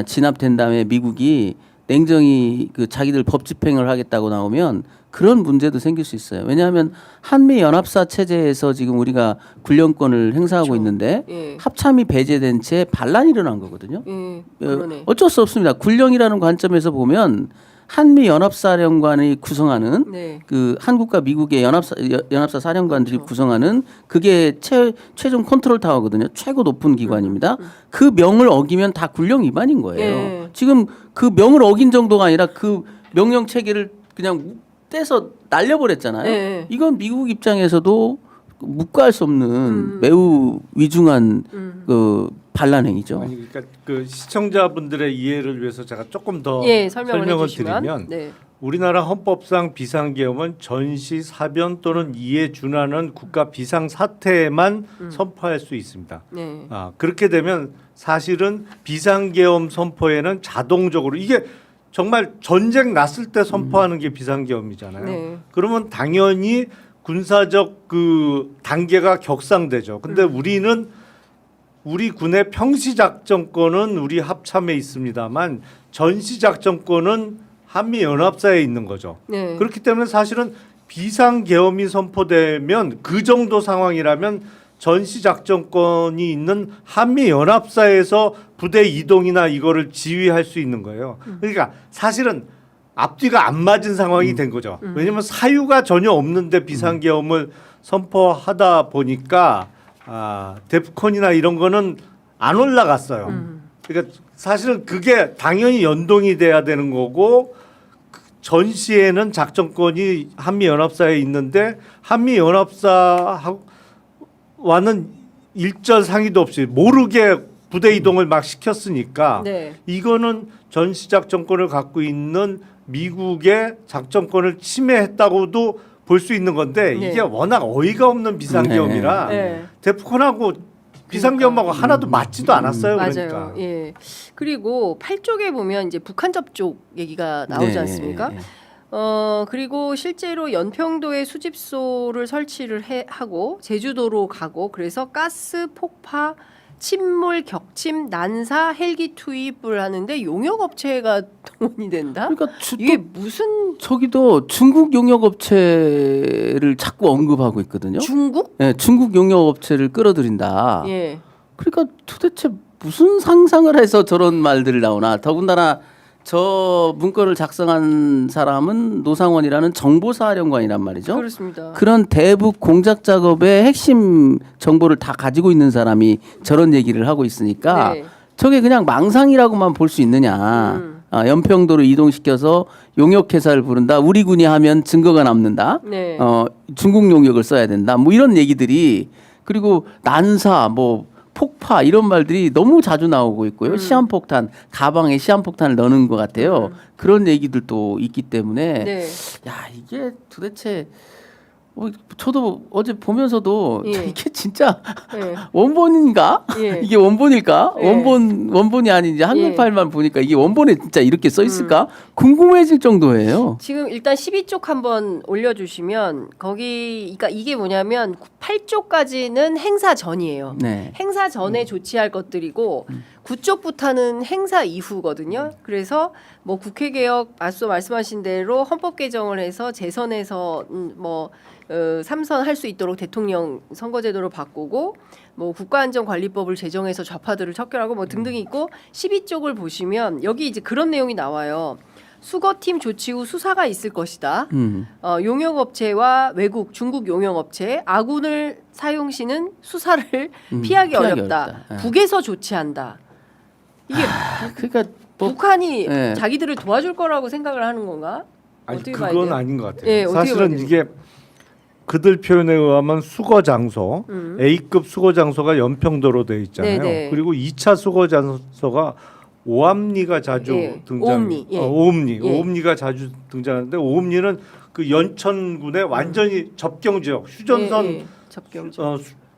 진압된 다음에 미국이 냉정히 그 자기들 법 집행을 하겠다고 나오면 그런 문제도 생길 수 있어요. 왜냐하면 한미 연합사 체제에서 지금 우리가 군령권을 행사하고 그렇죠. 있는데 예. 합참이 배제된 채 반란이 일어난 거거든요. 예. 그러네. 어쩔 수 없습니다. 군령이라는 관점에서 보면 한미 연합사령관이 구성하는 네. 그 한국과 미국의 연합사 사령관들이 그렇죠. 구성하는 그게 최종 컨트롤 타워거든요. 최고 높은 기관입니다. 그 명을 어기면 다 군령 위반인 거예요. 예. 지금 그 명을 어긴 정도가 아니라 그 명령 체계를 그냥 떼서 날려버렸잖아요. 예. 이건 미국 입장에서도 묵과할 수 없는 매우 위중한 그 반란 행위죠. 아니, 그러니까 그 시청자분들의 이해를 위해서 제가 조금 더 예, 설명을 설명을 해주시면. 드리면 네. 우리나라 헌법상 비상계엄은 전시, 사변 또는 이에 준하는 국가 비상 사태에만 선포할 수 있습니다. 네. 그렇게 되면 사실은 비상계엄 선포에는 자동적으로 이게 정말 전쟁 났을 때 선포하는 게 비상계엄이잖아요. 네. 그러면 당연히 군사적 그 단계가 격상되죠. 근데 우리는 우리 군의 평시작전권은 우리 합참에 있습니다만 전시작전권은 한미연합사에 있는 거죠. 네. 그렇기 때문에 사실은 비상계엄이 선포되면 그 정도 상황이라면 전시작전권이 있는 한미연합사에서 부대 이동이나 이거를 지휘할 수 있는 거예요. 그러니까 사실은 앞뒤가 안 맞은 상황이 된 거죠. 왜냐하면 사유가 전혀 없는데 비상계엄을 선포하다 보니까 데프콘이나 이런 거는 안 올라갔어요. 그러니까 사실은 그게 당연히 연동이 돼야 되는 거고 전시에는 작전권이 한미연합사에 있는데 한미연합사와는 일절 상의도 없이 모르게 부대 이동을 막 시켰으니까 네. 이거는 전시작전권을 갖고 있는 미국의 작전권을 침해했다고도 볼 수 있는 건데 네. 이게 워낙 어이가 없는 비상계엄이라 네. 데프콘하고 비상계엄하고 하나도 맞지도 않았어요. 맞아요. 그러니까. 예. 그리고 8쪽에 보면 이제 북한 접촉 얘기가 나오지 네, 않습니까? 예, 예. 그리고 실제로 연평도에 수집소를 설치를 하고 제주도로 가고 그래서 가스 폭파, 침몰, 격침, 난사, 헬기 투입을 하는데 용역 업체가 동원이 된다? 그러니까 이게 무슨 저기도 중국 용역 업체를 자꾸 언급하고 있거든요. 중국? 네, 중국 용역 업체를 끌어들인다. 예. 그러니까 도대체 무슨 상상을 해서 저런 말들이 나오나. 더군다나 저 문건을 작성한 사람은 노상원이라는 정보사령관이란 말이죠. 그렇습니다. 그런 대북 공작 작업의 핵심 정보를 다 가지고 있는 사람이 저런 얘기를 하고 있으니까 네. 저게 그냥 망상이라고만 볼 수 있느냐. 연평도로 이동시켜서 용역회사를 부른다. 우리 군이 하면 증거가 남는다. 네. 중국 용역을 써야 된다. 뭐 이런 얘기들이 그리고 난사 뭐 폭파 이런 말들이 너무 자주 나오고 있고요. 시한폭탄 가방에 시한폭탄을 넣는 것 같아요. 그런 얘기들도 있기 때문에 네. 야 이게 도대체 저도 어제 보면서도 예. 이게 진짜 예. 원본인가? 예. 이게 원본일까? 예. 원본이 아닌 이제 한글 예. 파일만 보니까 이게 원본에 진짜 이렇게 써 있을까? 궁금해질 정도예요. 지금 일단 12쪽 한번 올려주시면 거기 그러니까 이게 뭐냐면 8쪽까지는 행사 전이에요. 네. 행사 전에 조치할 것들이고 9쪽부터는 행사 이후거든요. 그래서 뭐 국회 개혁 앞서 말씀하신 대로 헌법 개정을 해서 재선에서 삼선 할 수 있도록 대통령 선거제도를 바꾸고 뭐 국가안전관리법을 제정해서 좌파들을 척결하고 뭐 등등이 있고 12쪽을 보시면 여기 이제 그런 내용이 나와요. 수거팀 조치 후 수사가 있을 것이다. 용역업체와 외국, 중국 용역업체 아군을 사용 시는 수사를 피하기 피하기 어렵다. 어렵다. 예. 북에서 조치한다. 이게 그러니까 뭐 북한이 예. 자기들을 도와줄 거라고 생각을 하는 건가? 아니 어떻게 봐야 그건 돼요? 아닌 것 같아요. 예, 어떻게 봐야 사실은 돼요? 이게 그들 표현에 의하면 수거 장소 A급 수거 장소가 연평도로 돼 있잖아요. 네네. 그리고 2차 수거 장소가 오암리가 자주 예, 등장. 오음리, 예. 오음리. 예. 오음리가 자주 등장하는데 오음리는 그 연천군의 완전히 접경 지역, 휴전선 예, 예. 접경.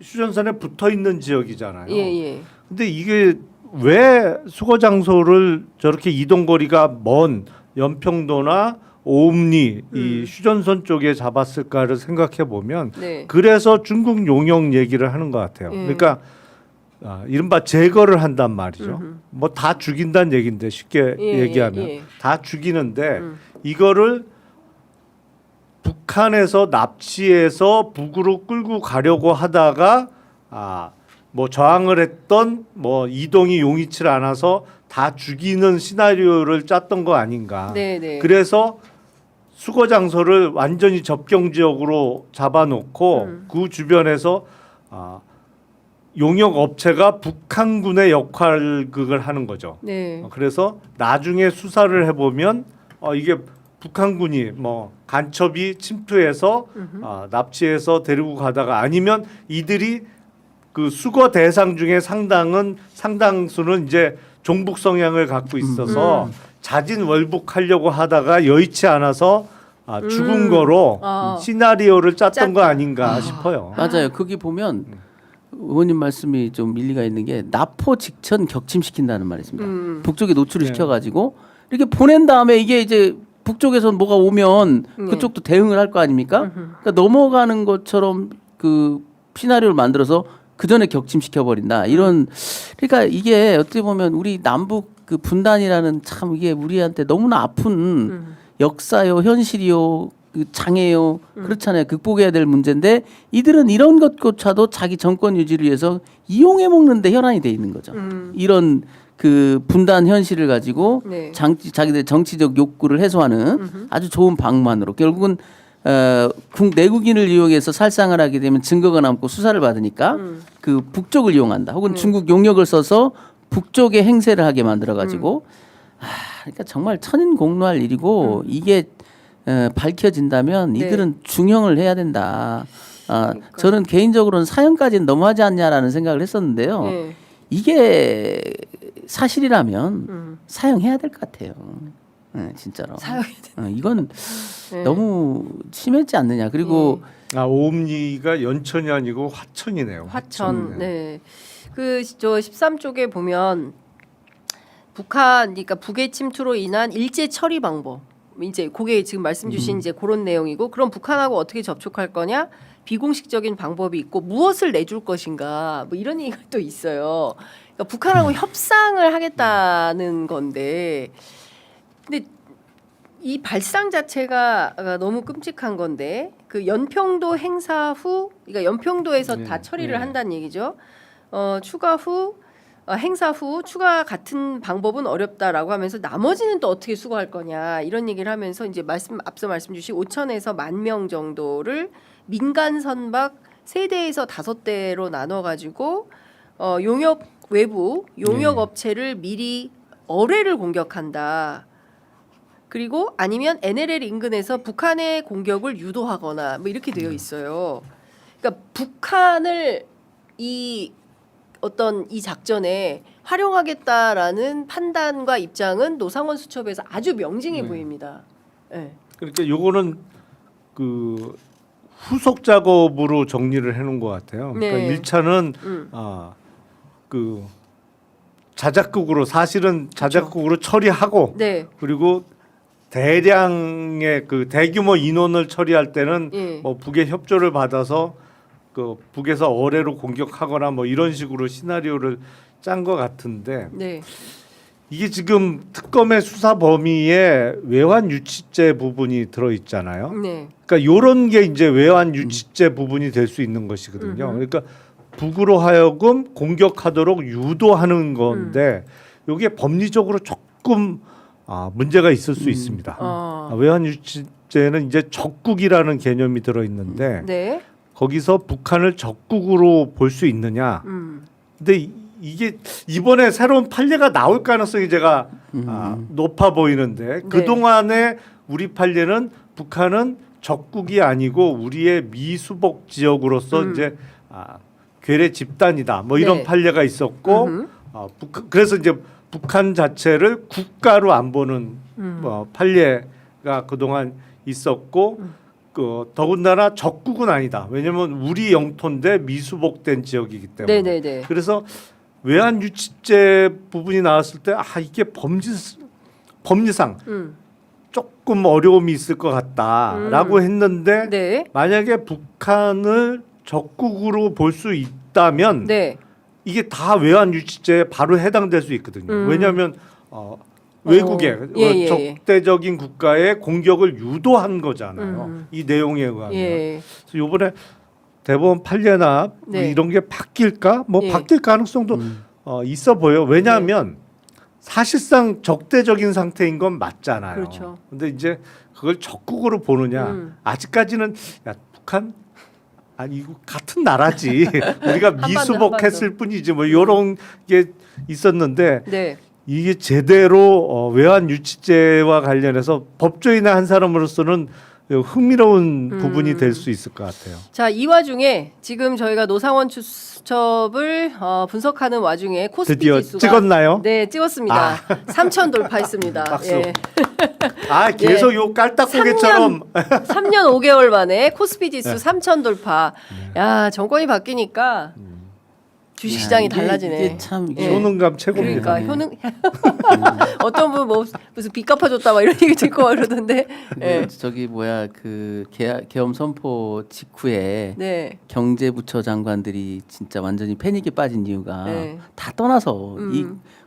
휴전선에 붙어 있는 지역이잖아요. 예, 예. 근데 이게 왜 수거 장소를 저렇게 이동 거리가 먼 연평도나 오음리 이 휴전선 쪽에 잡았을까를 생각해 보면 네. 그래서 중국 용역 얘기를 하는 것 같아요. 예. 그러니까 이른바 제거를 한단 말이죠. 뭐 다 죽인다는 얘기인데 쉽게 예, 얘기하면 예. 다 죽이는데 이거를 북한에서 납치해서 북으로 끌고 가려고 하다가 뭐 저항을 했던 뭐 이동이 용이치 않아서 다 죽이는 시나리오를 짰던 거 아닌가. 네, 네. 그래서 수거 장소를 완전히 접경 지역으로 잡아놓고 그 주변에서 용역 업체가 북한군의 역할극을 하는 거죠. 네. 그래서 나중에 수사를 해보면 이게 북한군이 뭐 간첩이 침투해서 납치해서 데리고 가다가 아니면 이들이 그 수거 대상 중에 상당수는 이제 종북 성향을 갖고 있어서 자진월북하려고 하다가 여의치 않아서 죽은 거로 시나리오를 짰던 거 아닌가 싶어요. 맞아요. 거기 보면 의원님 말씀이 좀 일리가 있는 게 납포 직전 격침시킨다는 말이 있습니다. 북쪽에 노출을 시켜가지고 이렇게 보낸 다음에 이게 이제 북쪽에서 뭐가 오면 그쪽도 대응을 할 거 아닙니까? 그러니까 넘어가는 것처럼 그 시나리오를 만들어서 그 전에 격침시켜 버린다. 이런 그러니까 이게 어떻게 보면 우리 남북 그 분단이라는 참 이게 우리한테 너무나 아픈 역사요, 현실이요, 그 장애요, 그렇잖아요. 극복해야 될 문제인데 이들은 이런 것조차도 자기 정권 유지를 위해서 이용해 먹는데 혈안이 돼 있는 거죠. 이런 그 분단 현실을 가지고 네. 자기들 정치적 욕구를 해소하는 아주 좋은 방만으로 결국은 내국인을 이용해서 살상을 하게 되면 증거가 남고 수사를 받으니까 그 북쪽을 이용한다. 혹은 중국 용역을 써서 북쪽에 행세를 하게 만들어 가지고 그러니까 정말 천인공노할 일이고 이게 밝혀진다면 이들은 중형을 해야 된다. 저는 개인적으로는 사형까지는 너무하지 않냐라는 생각을 했었는데요. 네. 이게 사실이라면 사형해야 될 것 같아요. 네, 진짜로. 이건 네. 너무 심했지 않느냐. 그리고 오음리가 연천이 아니고 화천이네요. 화천. 네. 그 저 13쪽에 보면 북한 그러니까 북의 침투로 인한 일제 처리 방법. 이제 그게 지금 말씀 주신 이제 그런 내용이고 그럼 북한하고 어떻게 접촉할 거냐? 비공식적인 방법이 있고 무엇을 내줄 것인가? 뭐 이런 얘기가 또 있어요. 그러니까 북한하고 협상을 하겠다는 건데 근데 이 발상 자체가 너무 끔찍한 건데 그 연평도 행사 후 그러니까 연평도에서 다 처리를 한다는 얘기죠. 추가 후 행사 후 추가 같은 방법은 어렵다라고 하면서 나머지는 또 어떻게 수거할 거냐 이런 얘기를 하면서 이제 앞서 말씀 주신 5천에서 10,000명 정도를 민간 선박 3대에서 5대로 나눠 가지고 용역 외부 용역 업체를 미리 어뢰를 공격한다. 그리고 아니면 NLL 인근에서 북한의 공격을 유도하거나 뭐 이렇게 되어 있어요. 그러니까 북한을 이 어떤 이 작전에 활용하겠다라는 판단과 입장은 노상원 수첩에서 아주 명징해 보입니다. 네. 그러니까 요거는 그 후속 작업으로 정리를 해놓은 것 같아요. 그러니까 네. 1차는 그 자작극으로 사실은 자작극으로 처리하고 네. 그리고 대량의 그 대규모 인원을 처리할 때는 예. 뭐 북의 협조를 받아서 그 북에서 어뢰로 공격하거나 뭐 이런 식으로 시나리오를 짠 것 같은데 네. 이게 지금 특검의 수사 범위에 외환 유치죄 부분이 들어 있잖아요. 네. 그러니까 요런 게 이제 외환 유치죄 부분이 될 수 있는 것이거든요. 그러니까 북으로 하여금 공격하도록 유도하는 건데 요게 법리적으로 조금 문제가 있을 수 있습니다. 외환 유치죄는 이제 적국이라는 개념이 들어 있는데 네. 거기서 북한을 적국으로 볼 수 있느냐? 근데 이게 이번에 새로운 판례가 나올 가능성이 제가 높아 보이는데 네. 그 동안에 우리 판례는 북한은 적국이 아니고 우리의 미수복 지역으로서 이제 괴뢰 집단이다. 뭐 이런 네. 판례가 있었고 그래서 이제 북한 자체를 국가로 안 보는 판례가 그 동안 있었고. 더군다나 적국은 아니다. 왜냐하면 우리 영토인데 미수복된 지역이기 때문에. 네네네. 그래서 외환 유치죄 부분이 나왔을 때 이게 법리상 조금 어려움이 있을 것 같다라고 했는데 네. 만약에 북한을 적국으로 볼 수 있다면 네. 이게 다 외환 유치죄에 바로 해당될 수 있거든요. 왜냐하면 외국의 예. 적대적인 국가의 공격을 유도한 거잖아요. 이 내용에 의하면. 예. 그래서 이번에 대법원 판례나 네. 뭐 이런 게 바뀔까? 뭐 예. 바뀔 가능성도 있어 보여. 왜냐하면 사실상 적대적인 상태인 건 맞잖아요. 그렇죠. 근데 이제 그걸 적국으로 보느냐? 아직까지는 야 북한 이거 같은 나라지. 우리가 미수복했을 뿐이지 뭐 이런 게 있었는데. 네. 이게 제대로 외환 유치죄와 관련해서 법조인의 한 사람으로서는 흥미로운 부분이 될 수 있을 것 같아요. 자, 이 와중에 지금 저희가 노상원 수첩을 분석하는 와중에 코스피 드디어 지수가 찍었나요? 네, 찍었습니다. 3천 돌파했습니다. 박수. 예. 계속 요 깔딱고개처럼 3년 5개월 만에 코스피 지수 3천 돌파. 야, 정권이 바뀌니까 주식 시장이 달라지네. 이게 참 예. 효능감 최고입니다. 그러니까 효능 어떤 분 뭐 무슨 빚 갚아줬다 막 이런 얘기 듣고 그러던데. 예. 저기 뭐야 그 계엄 선포 직후에 네. 경제부처 장관들이 진짜 완전히 패닉에 빠진 이유가 네. 다 떠나서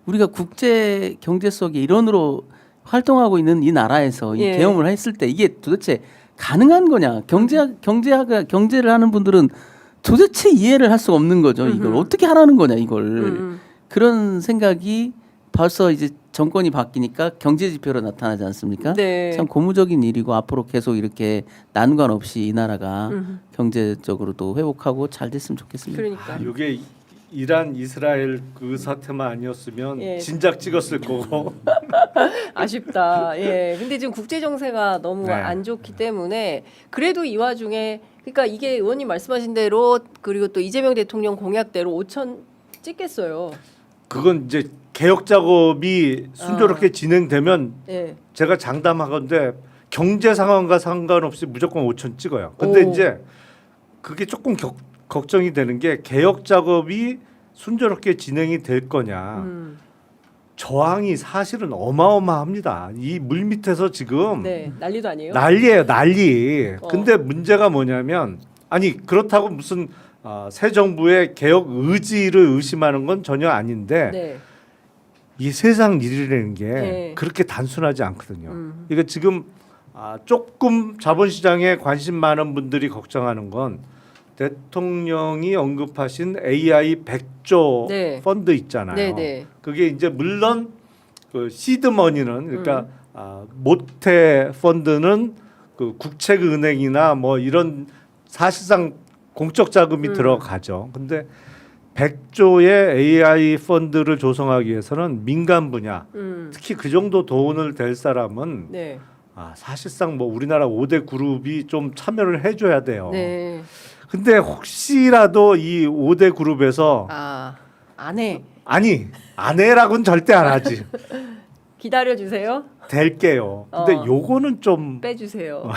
우리가 국제 경제 속의 일원으로 활동하고 있는 이 나라에서 이 예. 계엄을 했을 때 이게 도대체 가능한 거냐? 경제를 하는 분들은 도대체 이해를 할 수가 없는 거죠. 이걸 어떻게 하라는 거냐 이걸. 그런 생각이 벌써 이제 정권이 바뀌니까 경제 지표로 나타나지 않습니까? 네. 참 고무적인 일이고 앞으로 계속 이렇게 난관 없이 이 나라가 경제적으로도 회복하고 잘 됐으면 좋겠습니다. 그러니까. 이게 이란 이스라엘 그 사태만 아니었으면 예. 진작 찍었을 거고. 아쉽다. 예. 근데 지금 국제 정세가 너무 네. 안 좋기 때문에 그래도 이 와중에 그러니까 이게 의원님 말씀하신 대로 그리고 또 이재명 대통령 공약대로 5천 찍겠어요. 그건 이제 개혁 작업이 순조롭게 진행되면 예. 제가 장담하건대 경제 상황과 상관없이 무조건 5천 찍어요. 근데 오. 이제 그게 조금 걱정이 되는 게 개혁 작업이 순조롭게 진행이 될 거냐. 저항이 사실은 어마어마합니다. 이 물 밑에서 지금 네. 난리도 아니에요. 난리예요, 난리. 어. 근데 문제가 뭐냐면 아니 그렇다고 무슨 새 정부의 개혁 의지를 의심하는 건 전혀 아닌데 네. 이 세상 일이라는 게 네. 그렇게 단순하지 않거든요. 이거 지금 조금 자본시장에 관심 많은 분들이 걱정하는 건 대통령이 언급하신 AI 100조 네. 펀드 있잖아요. 네, 네. 그게 이제 물론 그 시드머니는 그러니까 모태 펀드는 그 국책은행이나 뭐 이런 사실상 공적 자금이 들어가죠. 근데 100조의 AI 펀드를 조성하기 위해서는 민간 분야, 특히 그 정도 돈을 댈 사람은 네. 사실상 뭐 우리나라 5대 그룹이 좀 참여를 해줘야 돼요. 네. 근데 혹시라도 이 5대 그룹에서 안 해. 아니 안 해라고는 절대 안 하지. 기다려 주세요. 될게요. 근데 요거는 좀 빼 주세요.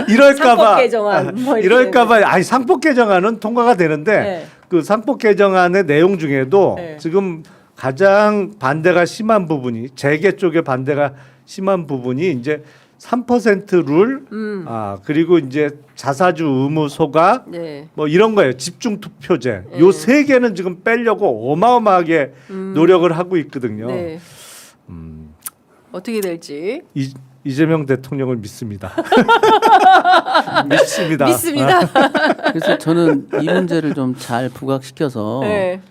이럴까봐 상법 개정안 뭐 이렇게 이럴까봐 아니 상법 개정안은 통과가 되는데 네. 그 상법 개정안의 내용 중에도 네. 지금 가장 반대가 심한 부분이 재계 쪽에 반대가 심한 부분이 이제 3% 룰, 그리고 이제 자사주 의무 소각, 네. 뭐 이런 거예요. 집중 투표제. 요 세 개는 지금 빼려고 어마어마하게 노력을 하고 있거든요. 네. 어떻게 될지 이재명 대통령을 믿습니다. 믿습니다. 믿습니다. 그래서 저는 이 문제를 좀 잘 부각시켜서 네.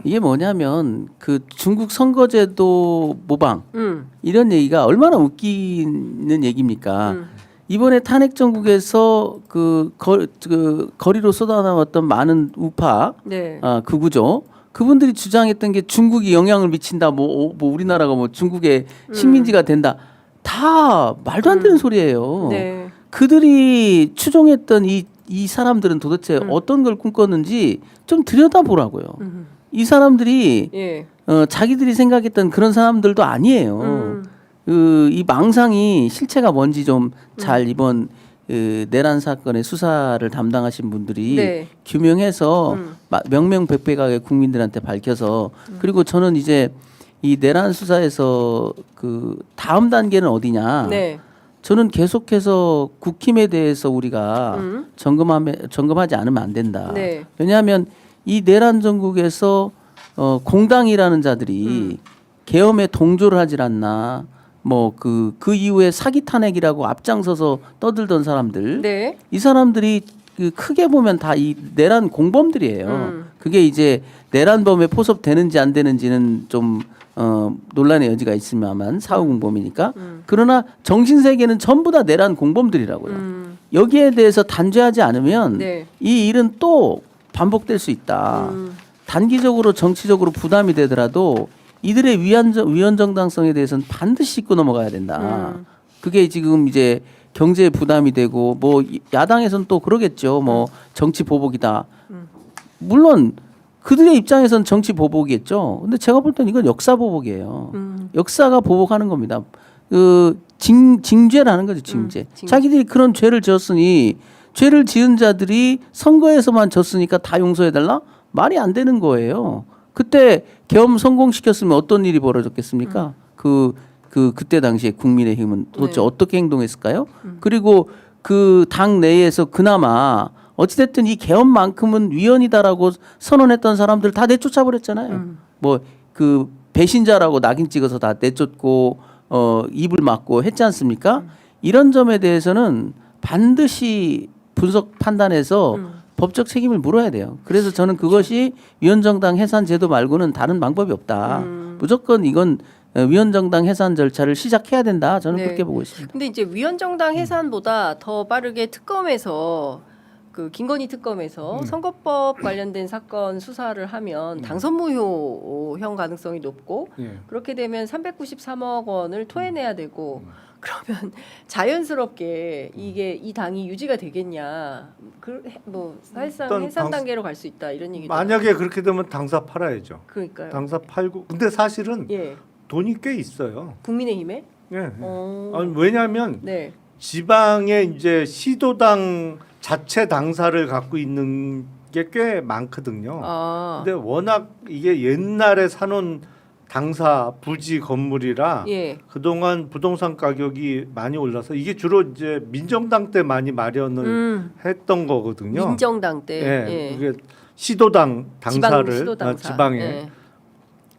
이게 뭐냐면 그 중국 선거제도 모방 음. 이런 얘기가 얼마나 웃기는 얘기입니까? 이번에 탄핵 정국에서 그 거리로 쏟아나왔던 많은 우파 네. 극우죠. 그분들이 주장했던 게 중국이 영향을 미친다. 뭐 우리나라가 뭐 중국의 식민지가 된다. 다 말도 안 되는 소리예요. 네. 그들이 추종했던 이 사람들은 도대체 어떤 걸 꿈꿨는지 좀 들여다보라고요. 이 사람들이 예. 자기들이 생각했던 그런 사람들도 아니에요. 이 망상이 실체가 뭔지 좀 잘 이번 내란 사건의 수사를 담당하신 분들이 네. 규명해서 명명백백하게 국민들한테 밝혀서 그리고 저는 이제 이 내란 수사에서 그 다음 단계는 어디냐? 네. 저는 계속해서 국힘에 대해서 우리가 점검하지 않으면 안 된다. 네. 왜냐하면 이 내란 전국에서 공당이라는 자들이 계엄에 동조를 하질 않나. 뭐 그 이후에 사기 탄핵이라고 앞장서서 떠들던 사람들, 네. 이 사람들이 그 크게 보면 다 이 내란 공범들이에요. 그게 이제 내란범에 포섭되는지 안 되는지는 좀 논란의 여지가 있으면 사후 공범이니까. 그러나 정신 세계는 전부 다 내란 공범들이라고요. 여기에 대해서 단죄하지 않으면 네. 이 일은 또 반복될 수 있다. 단기적으로 정치적으로 부담이 되더라도 이들의 위헌 정당성에 대해서는 반드시 짚고 넘어가야 된다. 그게 지금 이제 경제에 부담이 되고 뭐 야당에서는 또 그러겠죠. 뭐 정치 보복이다. 물론 그들의 입장에서는 정치 보복이겠죠. 근데 제가 볼 때는 이건 역사 보복이에요. 역사가 보복하는 겁니다. 그 징죄라는 거죠, 징죄. 자기들이 그런 죄를 지었으니 죄를 지은 자들이 선거에서만 졌으니까 다 용서해달라? 말이 안 되는 거예요. 그때 계엄 성공시켰으면 어떤 일이 벌어졌겠습니까? 그때 당시에 국민의힘은 도대체 네. 어떻게 행동했을까요? 그리고 그 당 내에서 그나마 어찌됐든 이 계엄만큼은 위헌이다라고 선언했던 사람들 다 내쫓아 버렸잖아요. 뭐 그 배신자라고 낙인 찍어서 다 내쫓고 입을 막고 했지 않습니까? 이런 점에 대해서는 반드시 분석 판단해서 법적 책임을 물어야 돼요. 그래서 저는 그것이 위헌정당 해산 제도 말고는 다른 방법이 없다. 무조건 이건 위헌정당 해산 절차를 시작해야 된다. 저는 네. 그렇게 보고 있습니다. 근데 이제 위헌정당 해산보다 더 빠르게 특검에서 그 김건희 특검에서 선거법 관련된 사건 수사를 하면 당선 무효형 가능성이 높고 예. 그렇게 되면 393억 원을 토해내야 되고 그러면 자연스럽게 이게 이 당이 유지가 되겠냐? 뭐 사실상 일단 해산 단계로 갈 수 있다 이런 얘기도. 만약에 그렇게 되면 당사 팔아야죠. 그러니까요. 당사 팔고 근데 사실은 예. 돈이 꽤 있어요. 국민의힘에. 예. 어. 아니, 왜냐하면 네. 지방에 이제 시도당 자체 당사를 갖고 있는 게 꽤 많거든요. 아. 근데 워낙 이게 옛날에 사놓은 당사 부지 건물이라 예. 그동안 부동산 가격이 많이 올라서 이게 주로 이제 민정당 때 많이 마련을 했던 거거든요. 민정당 때. 예, 예. 그게 시도당 당사를 시도당사. 지방에 예.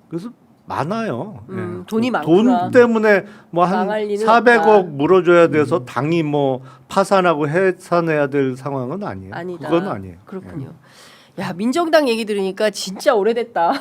그래서 많아요. 예. 돈이 많구나. 돈 때문에 뭐 한 망할 리는 400억 없다. 물어줘야 돼서 당이 뭐 파산하고 해산해야 될 상황은 아니에요. 아니다. 그건 아니에요. 그렇군요. 야 민정당 얘기 들으니까 진짜 오래됐다.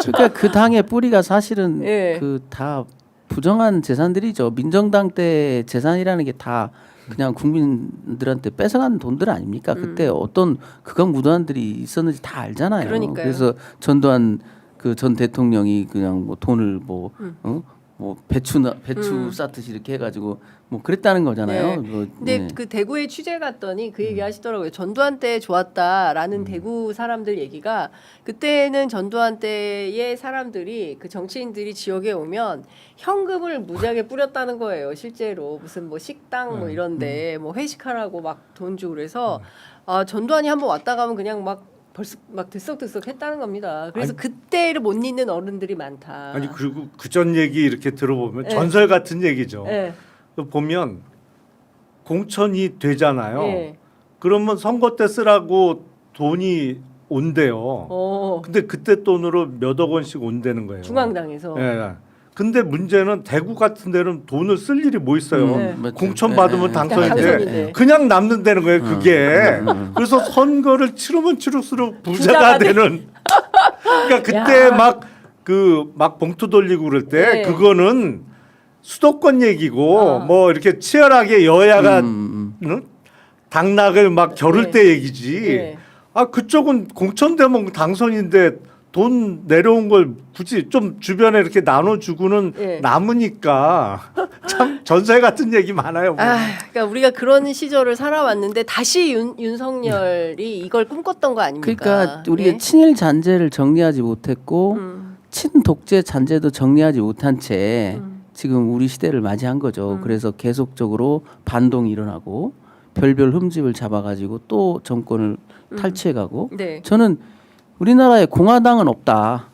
그러니까 그 당의 뿌리가 사실은 예. 그 다 부정한 재산들이죠. 민정당 때 재산이라는 게 다 그냥 국민들한테 뺏어간 돈들 아닙니까? 그때 어떤 극악무도한들이 있었는지 다 알잖아요. 그러니까요. 그래서 전두환 그 전 대통령이 그냥 뭐 돈을 뭐 배추 쌓듯이 이렇게 해가지고 뭐 그랬다는 거잖아요. 네. 뭐, 근데 네. 그 대구에 취재 갔더니 그 얘기 하시더라고요. 전두환 때 좋았다라는 대구 사람들 얘기가 그때는 전두환 때의 사람들이 그 정치인들이 지역에 오면 현금을 무지하게 뿌렸다는 거예요. 실제로 무슨 뭐 식당 뭐 이런데 뭐 회식하라고 막 돈 주고 그래서 아 전두환이 한번 왔다 가면 그냥 막 벌써 막 들썩들썩 했다는 겁니다. 그래서 아니, 그때를 못 잊는 어른들이 많다. 아니 그리고 그전 얘기 이렇게 들어보면 예. 전설 같은 얘기죠. 예. 보면 공천이 되잖아요. 예. 그러면 선거 때 쓰라고 돈이 온대요. 어. 근데 그때 돈으로 몇억 원씩 온다는 거예요. 중앙당에서. 예. 근데 문제는 대구 같은 데는 돈을 쓸 일이 뭐 있어요. 네. 맞죠. 공천 받으면 당선인데 당선인데. 그냥 남는다는 거예요. 그게. 그래서 선거를 치르면 치를수록 부자가 되는. 그러니까 그때 야. 막 봉투 돌리고 그럴 때 네. 그거는 수도권 얘기고 아. 뭐 이렇게 치열하게 여야가 음. 응? 당락을 막 겨룰 네. 때 얘기지. 네. 아 그쪽은 공천되면 당선인데 돈 내려온 걸 굳이 좀 주변에 이렇게 나눠주고는 네. 남으니까 참 전설 같은 얘기 많아요. 아, 그러니까 우리가 그런 시절을 살아왔는데 다시 윤석열이 이걸 꿈꿨던 거 아닙니까? 그러니까 우리가 예? 친일 잔재를 정리하지 못했고 친독재 잔재도 정리하지 못한 채 지금 우리 시대를 맞이한 거죠. 그래서 계속적으로 반동이 일어나고 별별 흠집을 잡아가지고 또 정권을 탈취해가고 네. 저는 우리나라에 공화당은 없다.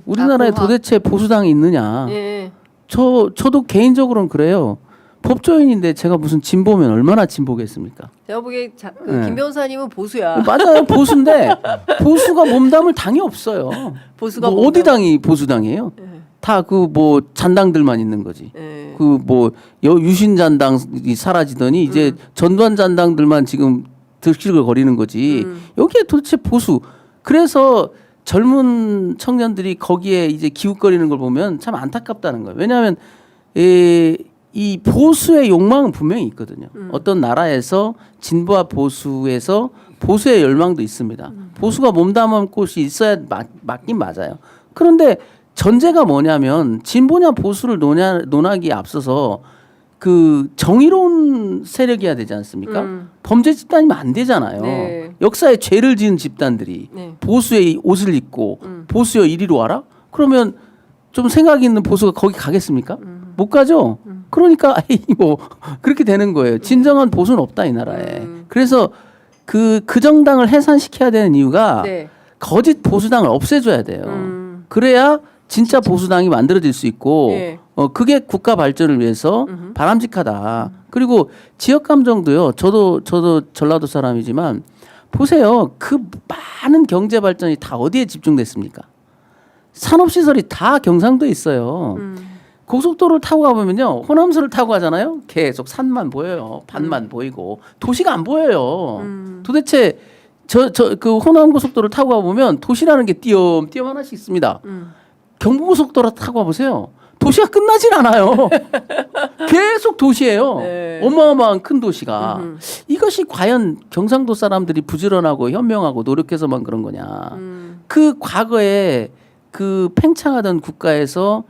우리나라에 공화. 도대체 보수당이 있느냐? 예. 저도 개인적으로는 그래요. 법조인인데 제가 무슨 진보면 얼마나 진보겠습니까? 제가 보기에 네. 김 변호사님은 보수야. 맞아요, 보수인데 보수가 몸담을 당이 없어요. 보수가 뭐 어디 당이 보수당이에요? 다 그 뭐 잔당들만 있는 거지. 예. 그 뭐 유신 잔당이 사라지더니 이제 전두환 잔당들만 지금 들썩거리는 거지. 여기에 도대체 보수. 그래서 젊은 청년들이 거기에 이제 기웃거리는 걸 보면 참 안타깝다는 거예요. 왜냐하면 이 보수의 욕망은 분명히 있거든요. 어떤 나라에서 진보와 보수에서 보수의 열망도 있습니다. 보수가 몸담은 곳이 있어야 맞긴 맞아요. 그런데 전제가 뭐냐면 진보냐 보수를 논하기에 앞서서 그 정의로운 세력이어야 되지 않습니까? 범죄 집단이면 안 되잖아요. 네. 역사에 죄를 지은 집단들이 네. 보수의 옷을 입고 보수여 이리로 와라? 그러면 좀 생각 있는 보수가 거기 가겠습니까? 못 가죠. 그러니까 뭐 그렇게 되는 거예요. 진정한 보수는 없다 이 나라에. 그래서 그 정당을 해산시켜야 되는 이유가 네. 거짓 보수당을 없애줘야 돼요. 그래야 진짜 보수당이 만들어질 수 있고 예. 그게 국가 발전을 위해서 바람직하다. 그리고 지역 감정도요. 저도 전라도 사람이지만 보세요. 그 많은 경제 발전이 다 어디에 집중됐습니까? 산업 시설이 다 경상도에 있어요. 고속도로를 타고 가보면요. 호남선을 타고 가잖아요. 계속 산만 보여요. 반만 보이고 도시가 안 보여요. 도대체 그 호남 고속도로를 타고 가보면 도시라는 게 띄엄띄엄 하나씩 있습니다. 경부고속도로 타고 가보세요. 도시가 끝나질 않아요. 계속 도시예요. 네. 어마어마한 큰 도시가. 이것이 과연 경상도 사람들이 부지런하고 현명하고 노력해서만 그런 거냐. 그 과거에 그 팽창하던 국가에서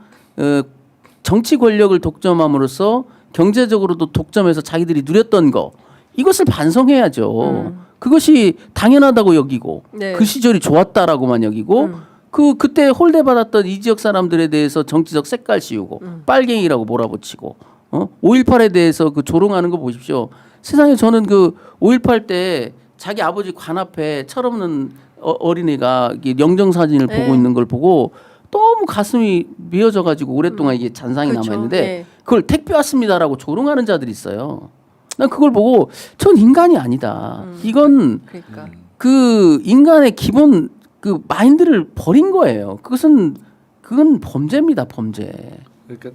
정치 권력을 독점함으로써 경제적으로도 독점해서 자기들이 누렸던 거 이것을 반성해야죠. 그것이 당연하다고 여기고 네. 그 시절이 좋았다라고만 여기고 그때 홀대 받았던 이 지역 사람들에 대해서 정치적 색깔 씌우고 빨갱이라고 몰아붙이고 5.18에 대해서 그 조롱하는 거 보십시오. 세상에 저는 그 5.18 때 자기 아버지 관 앞에 철없는 어린이가 영정 사진을 네. 보고 있는 걸 보고 너무 가슴이 미어져 가지고 오랫동안 이게 잔상이 그렇죠. 남아 있는데 네. 그걸 택배 왔습니다라고 조롱하는 자들이 있어요. 난 그걸 보고 전 인간이 아니다. 이건 그러니까. 그 인간의 기본 그 마인드를 버린 거예요. 그건 범죄입니다, 범죄. 그러니까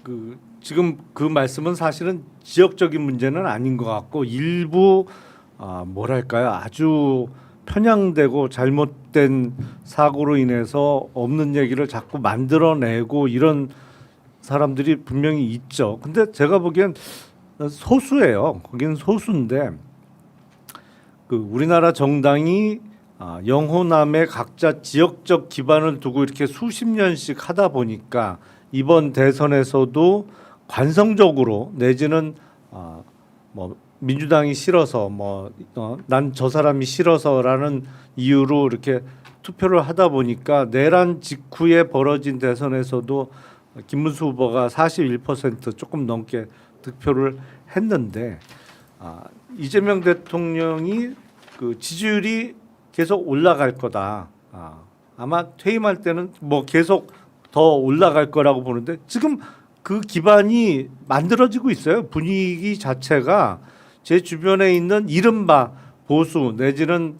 그 지금 그 말씀은 사실은 지역적인 문제는 아닌 것 같고 일부 뭐랄까요 아주 편향되고 잘못된 사고로 인해서 없는 얘기를 자꾸 만들어내고 이런 사람들이 분명히 있죠. 근데 제가 보기엔 소수예요. 거기는 소수인데 그 우리나라 정당이 영호남의 각자 지역적 기반을 두고 이렇게 수십 년씩 하다 보니까 이번 대선에서도 관성적으로 내지는 뭐 민주당이 싫어서 난 저 사람이 싫어서라는 이유로 이렇게 투표를 하다 보니까 내란 직후에 벌어진 대선에서도 김문수 후보가 41% 조금 넘게 득표를 했는데 이재명 대통령이 그 지지율이 계속 올라갈 거다. 아마 퇴임할 때는 뭐 계속 더 올라갈 거라고 보는데 지금 그 기반이 만들어지고 있어요. 분위기 자체가 제 주변에 있는 이른바 보수 내지는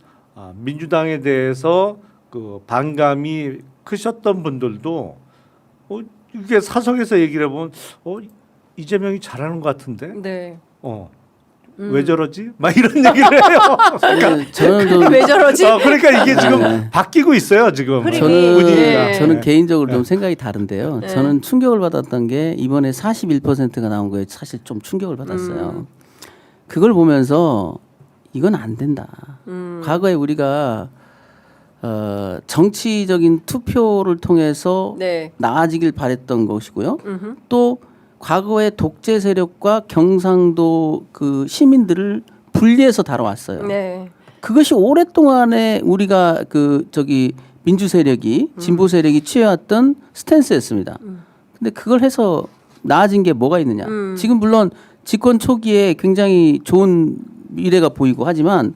민주당에 대해서 그 반감이 크셨던 분들도 이게 사석에서 얘기를 해보면 이재명이 잘하는 것 같은데 네. 왜 저러지? 막 이런 얘기를 해요. 저는 좀 왜 저러지? 그러니까 이게 지금 네. 바뀌고 있어요. 지금 흐름이. 네. 저는 개인적으로 좀 생각이 다른데요. 저는 충격을 받았던 게 이번에 41%가 나온 거에 사실 좀 충격을 받았어요. 그걸 보면서 이건 안 된다. 과거에 우리가 정치적인 투표를 통해서 네. 나아지길 바랬던 것이고요. 또 과거의 독재 세력과 경상도 그 시민들을 분리해서 다뤄왔어요. 네. 그것이 오랫동안에 우리가 민주 세력이 진보 세력이 취해왔던 스탠스였습니다. 근데 그걸 해서 나아진 게 뭐가 있느냐? 지금 물론 집권 초기에 굉장히 좋은 미래가 보이고 하지만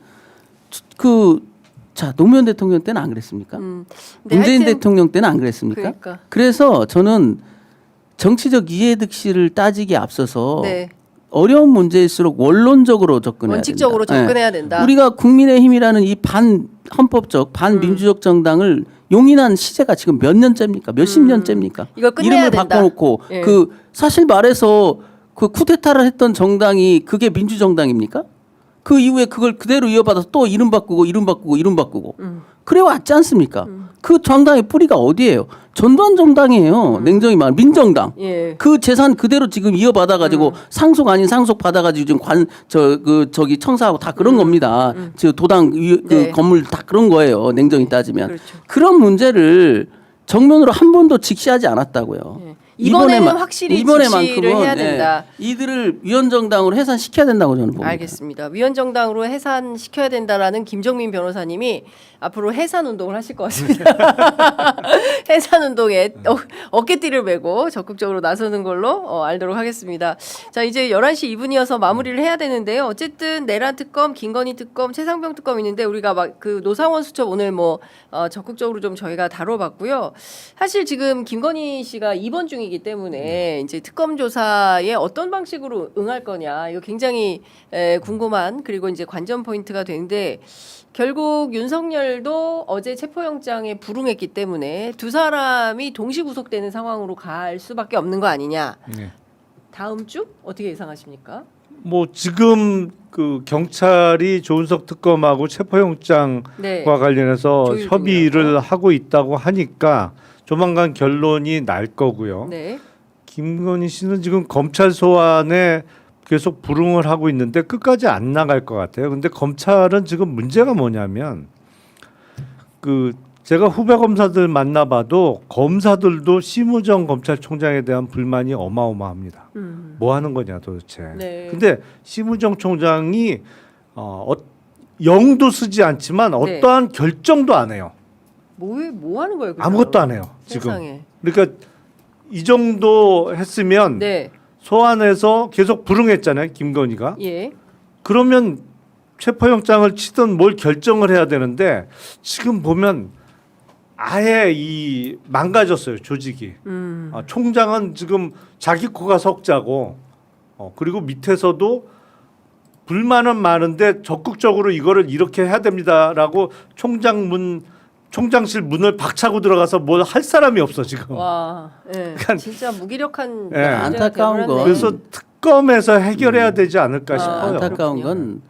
노무현 대통령 때는 안 그랬습니까? 문재인 하여튼 대통령 때는 안 그랬습니까? 그러니까. 그래서 저는 정치적 이해득실을 따지기에 앞서서 네. 어려운 문제일수록 원론적으로 접근해야 원칙적으로 된다. 접근해야 된다. 우리가 국민의힘이라는 이 반헌법적 반민주적 정당을 용인한 시제가 지금 몇 년째입니까? 몇십 년째입니까? 이거 끝내야 이름을 된다. 바꿔놓고 예. 사실 말해서 그 쿠데타를 했던 정당이 그게 민주정당입니까? 그 이후에 그걸 그대로 이어받아서 또 이름 바꾸고 그래 왔지 않습니까? 그 정당의 뿌리가 어디예요? 전두환 정당이에요. 냉정히 말하면 민정당. 예. 그 재산 그대로 지금 이어받아 가지고 상속 아닌 상속 받아 가지고 지금 저기 청사하고 다 그런 겁니다. 저 도당 네. 건물 다 그런 거예요. 냉정히 따지면. 그렇죠. 그런 문제를 정면으로 한 번도 직시하지 않았다고요. 예. 이번에는 확실히 지시를 해야 된다. 이들을 위헌정당으로 해산시켜야 된다고 저는 봅니다. 알겠습니다. 위헌정당으로 해산시켜야 된다라는 김정민 변호사님이 앞으로 해산 운동을 하실 것 같습니다. 해산 운동에 어깨띠를 메고 적극적으로 나서는 걸로 알도록 하겠습니다. 자, 이제 11시 2분이어서 마무리를 해야 되는데요. 어쨌든 내란 특검, 김건희 특검, 최상병 특검 있는데 우리가 막 그 노상원 수첩 오늘 뭐 적극적으로 좀 저희가 다뤄봤고요. 사실 지금 김건희 씨가 입원 중이기 때문에 이제 특검 조사에 어떤 방식으로 응할 거냐 이거 굉장히 궁금한 그리고 이제 관전 포인트가 되는데 결국 윤석열도 어제 체포영장에 불응했기 때문에 두 사람이 동시 구속되는 상황으로 갈 수밖에 없는 거 아니냐. 네. 다음 주 어떻게 예상하십니까? 뭐 지금 그 경찰이 조은석 특검하고 체포영장과 네. 관련해서 조율 협의를 중이라고. 하고 있다고 하니까 조만간 결론이 날 거고요. 네. 김건희 씨는 지금 검찰 소환에 계속 불응을 하고 있는데 끝까지 안 나갈 것 같아요. 근데 검찰은 지금 문제가 뭐냐면 그 제가 후배 검사들 만나봐도 검사들도 심우정 검찰총장에 대한 불만이 어마어마합니다. 뭐 하는 거냐 도대체. 네. 근데 심우정 총장이 영도 쓰지 않지만 네. 어떠한 결정도 안 해요. 뭐 하는 거예요? 그 아무것도 사람은? 안 해요. 지금. 세상에. 그러니까 이 정도 했으면 네. 소환해서 계속 불응했잖아요. 김건희가. 예. 그러면 체포영장을 치든 뭘 결정을 해야 되는데 지금 보면 아예 이 망가졌어요. 조직이. 총장은 지금 자기 코가 석자고 그리고 밑에서도 불만은 많은데 적극적으로 이거를 이렇게 해야 됩니다라고 총장실 문을 박차고 들어가서 뭘 할 사람이 없어 지금. 와, 예. 그러니까- 진짜 무기력한 예. 문제가 안타까운 돼버렸네. 건- 그래서 특검에서 해결해야 되지 않을까 싶어요. 안타까운 그렇군요. 건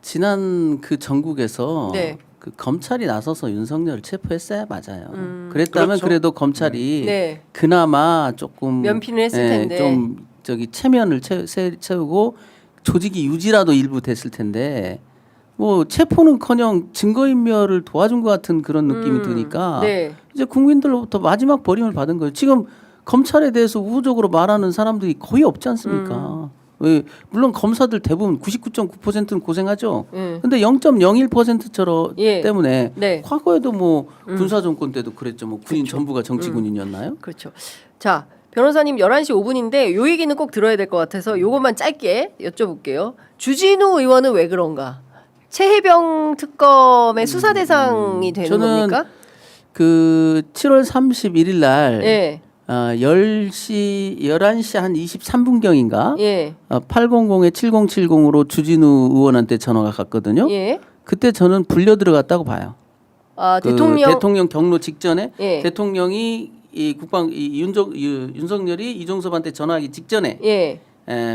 지난 그 전국에서 네. 그 검찰이 나서서 윤석열을 체포했어야 맞아요. 그랬다면 그렇죠. 그래도 검찰이 네. 그나마 조금 면피는 했을 텐데. 좀 저기 체면을 채우고 조직이 유지라도 일부 됐을 텐데 뭐 체포는커녕 증거인멸을 도와준 것 같은 그런 느낌이 드니까 네. 이제 국민들로부터 마지막 버림을 받은 거예요. 지금 검찰에 대해서 우호적으로 말하는 사람들이 거의 없지 않습니까? 왜, 물론 검사들 대부분 99.9%는 고생하죠. 근데 0.01%처럼 예. 때문에 네. 과거에도 뭐 군사 정권 때도 그랬죠. 뭐 군인 전부가 정치군인이었나요? 그렇죠. 자, 변호사님 11시 5분인데 요 얘기는 꼭 들어야 될 것 같아서 요것만 짧게 여쭤볼게요. 주진우 의원은 왜 그런가? 최혜병 특검의 수사 대상이 되는 저는 겁니까? 그 7월 31일 날 예. 11시 한 23분경인가 예. 800에 7070으로 주진우 의원한테 전화가 갔거든요. 예. 그때 저는 불려 들어갔다고 봐요. 아, 그 대통령 경로 직전에 예. 대통령이 윤석열이 이종섭한테 전화하기 직전에 예.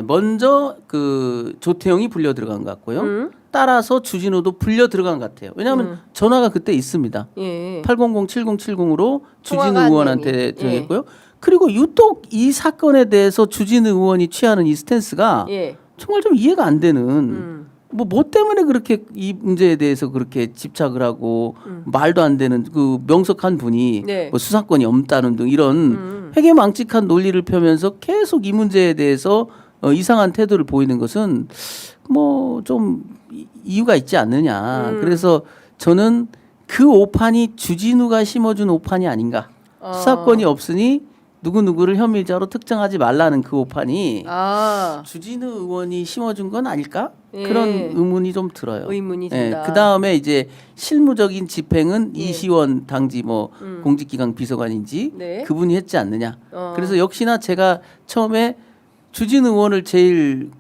먼저 그 조태영이 불려 들어간 것 같고요. 따라서 주진우도 불려 들어간 것 같아요. 왜냐하면 전화가 그때 있습니다. 예. 800-7070으로 주진우 통화가 안 의원한테 되니. 전했고요. 그리고 유독 이 사건에 대해서 주진우 의원이 취하는 이 스탠스가 예. 정말 좀 이해가 안 되는 뭐 때문에 그렇게 이 문제에 대해서 그렇게 집착을 하고 말도 안 되는 그 명석한 분이 네. 뭐 수사권이 없다는 등 이런 회개망측한 논리를 펴면서 계속 이 문제에 대해서 이상한 태도를 보이는 것은 뭐 좀 이유가 있지 않느냐. 그래서 저는 그 오판이 주진우가 심어준 오판이 아닌가. 수사권이 없으니 누구누구를 혐의자로 특정하지 말라는 그 오판이 아, 주진우 의원이 심어준 건 아닐까? 예. 그런 의문이 좀 들어요. 의문이 든다. 그 다음에 이제 실무적인 집행은 예. 이시원 당지 뭐 공직기강 비서관인지 네. 그분이 했지 않느냐. 어. 그래서 역시나 제가 처음에 주진우 의원을 제일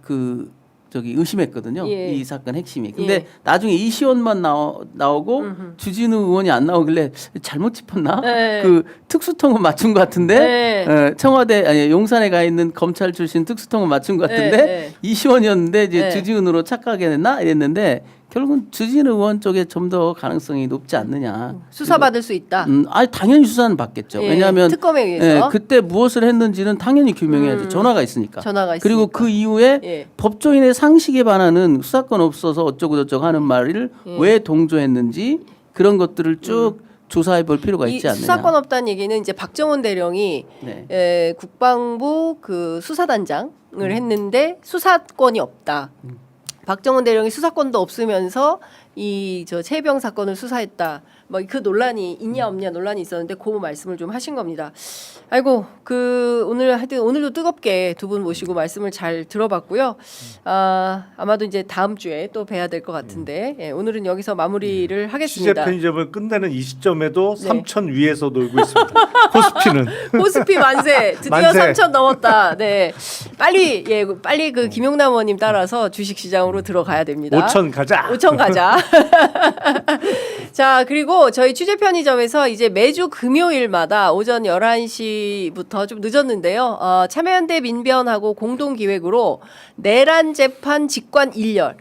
의심했거든요. 예. 이 사건 핵심이. 근데 예. 나중에 이시원만 나오고 주진우 의원이 안 나오길래 잘못 짚었나? 네. 그 특수통은 맞춘 것 같은데 네. 청와대 아니 용산에 가 있는 검찰 출신 특수통은 맞춘 것 같은데 네. 이시원이었는데 이제 네. 주진우로 착각하게 됐나 이랬는데 결국은 주진우 의원 쪽에 좀 더 가능성이 높지 않느냐. 수사받을 수 있다. 아니 당연히 수사는 받겠죠. 예, 왜냐하면 특검에 의해서. 그때 무엇을 했는지는 당연히 규명해야죠. 전화가 있으니까. 전화가 그리고 있으니까. 그 이후에 예. 법조인의 상식에 반하는 수사권 없어서 어쩌고 저쩌고 하는 말을 예. 왜 동조했는지 그런 것들을 쭉 조사해 볼 필요가 이 있지 않느냐. 수사권 없다는 얘기는 이제 박정원 대령이 네. 국방부 그 수사단장을 했는데 수사권이 없다. 박정원 대령이 수사권도 없으면서 이 저 최혜병 사건을 수사했다. 뭐 그 논란이 있냐 없냐 논란이 있었는데 그 말씀을 좀 하신 겁니다. 아이고 그 오늘 하여튼 오늘도 뜨겁게 두 분 모시고 말씀을 잘 들어봤고요. 아마도 이제 다음 주에 또 뵈야 될 것 같은데 예, 오늘은 여기서 마무리를 취재 하겠습니다. 편의점을 끝내는 이 시점에도 네. 3천 위에서 놀고 있습니다. 코스피는 코스피 만세 드디어 만세. 3천 넘었다. 네 빨리 그 김용남 의원님 따라서 주식시장으로 들어가야 됩니다. 5천 가자. 5천 가자. 자, 그리고 저희 취재 편의점에서 이제 매주 금요일마다 오전 11시부터 좀 늦었는데요. 참여연대 민변하고 공동 기획으로 내란 재판 직관 1열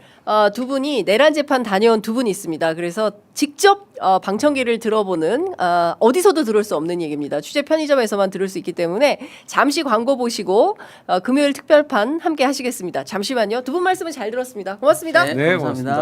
두 분이 내란 재판 다녀온 두 분이 있습니다. 그래서 직접 방청기를 들어보는 어디서도 들을 수 없는 얘기입니다. 취재 편의점에서만 들을 수 있기 때문에 잠시 광고 보시고 금요일 특별판 함께 하시겠습니다. 잠시만요. 두 분 말씀은 잘 들었습니다. 고맙습니다. 네, 네, 감사합니다. 고맙습니다.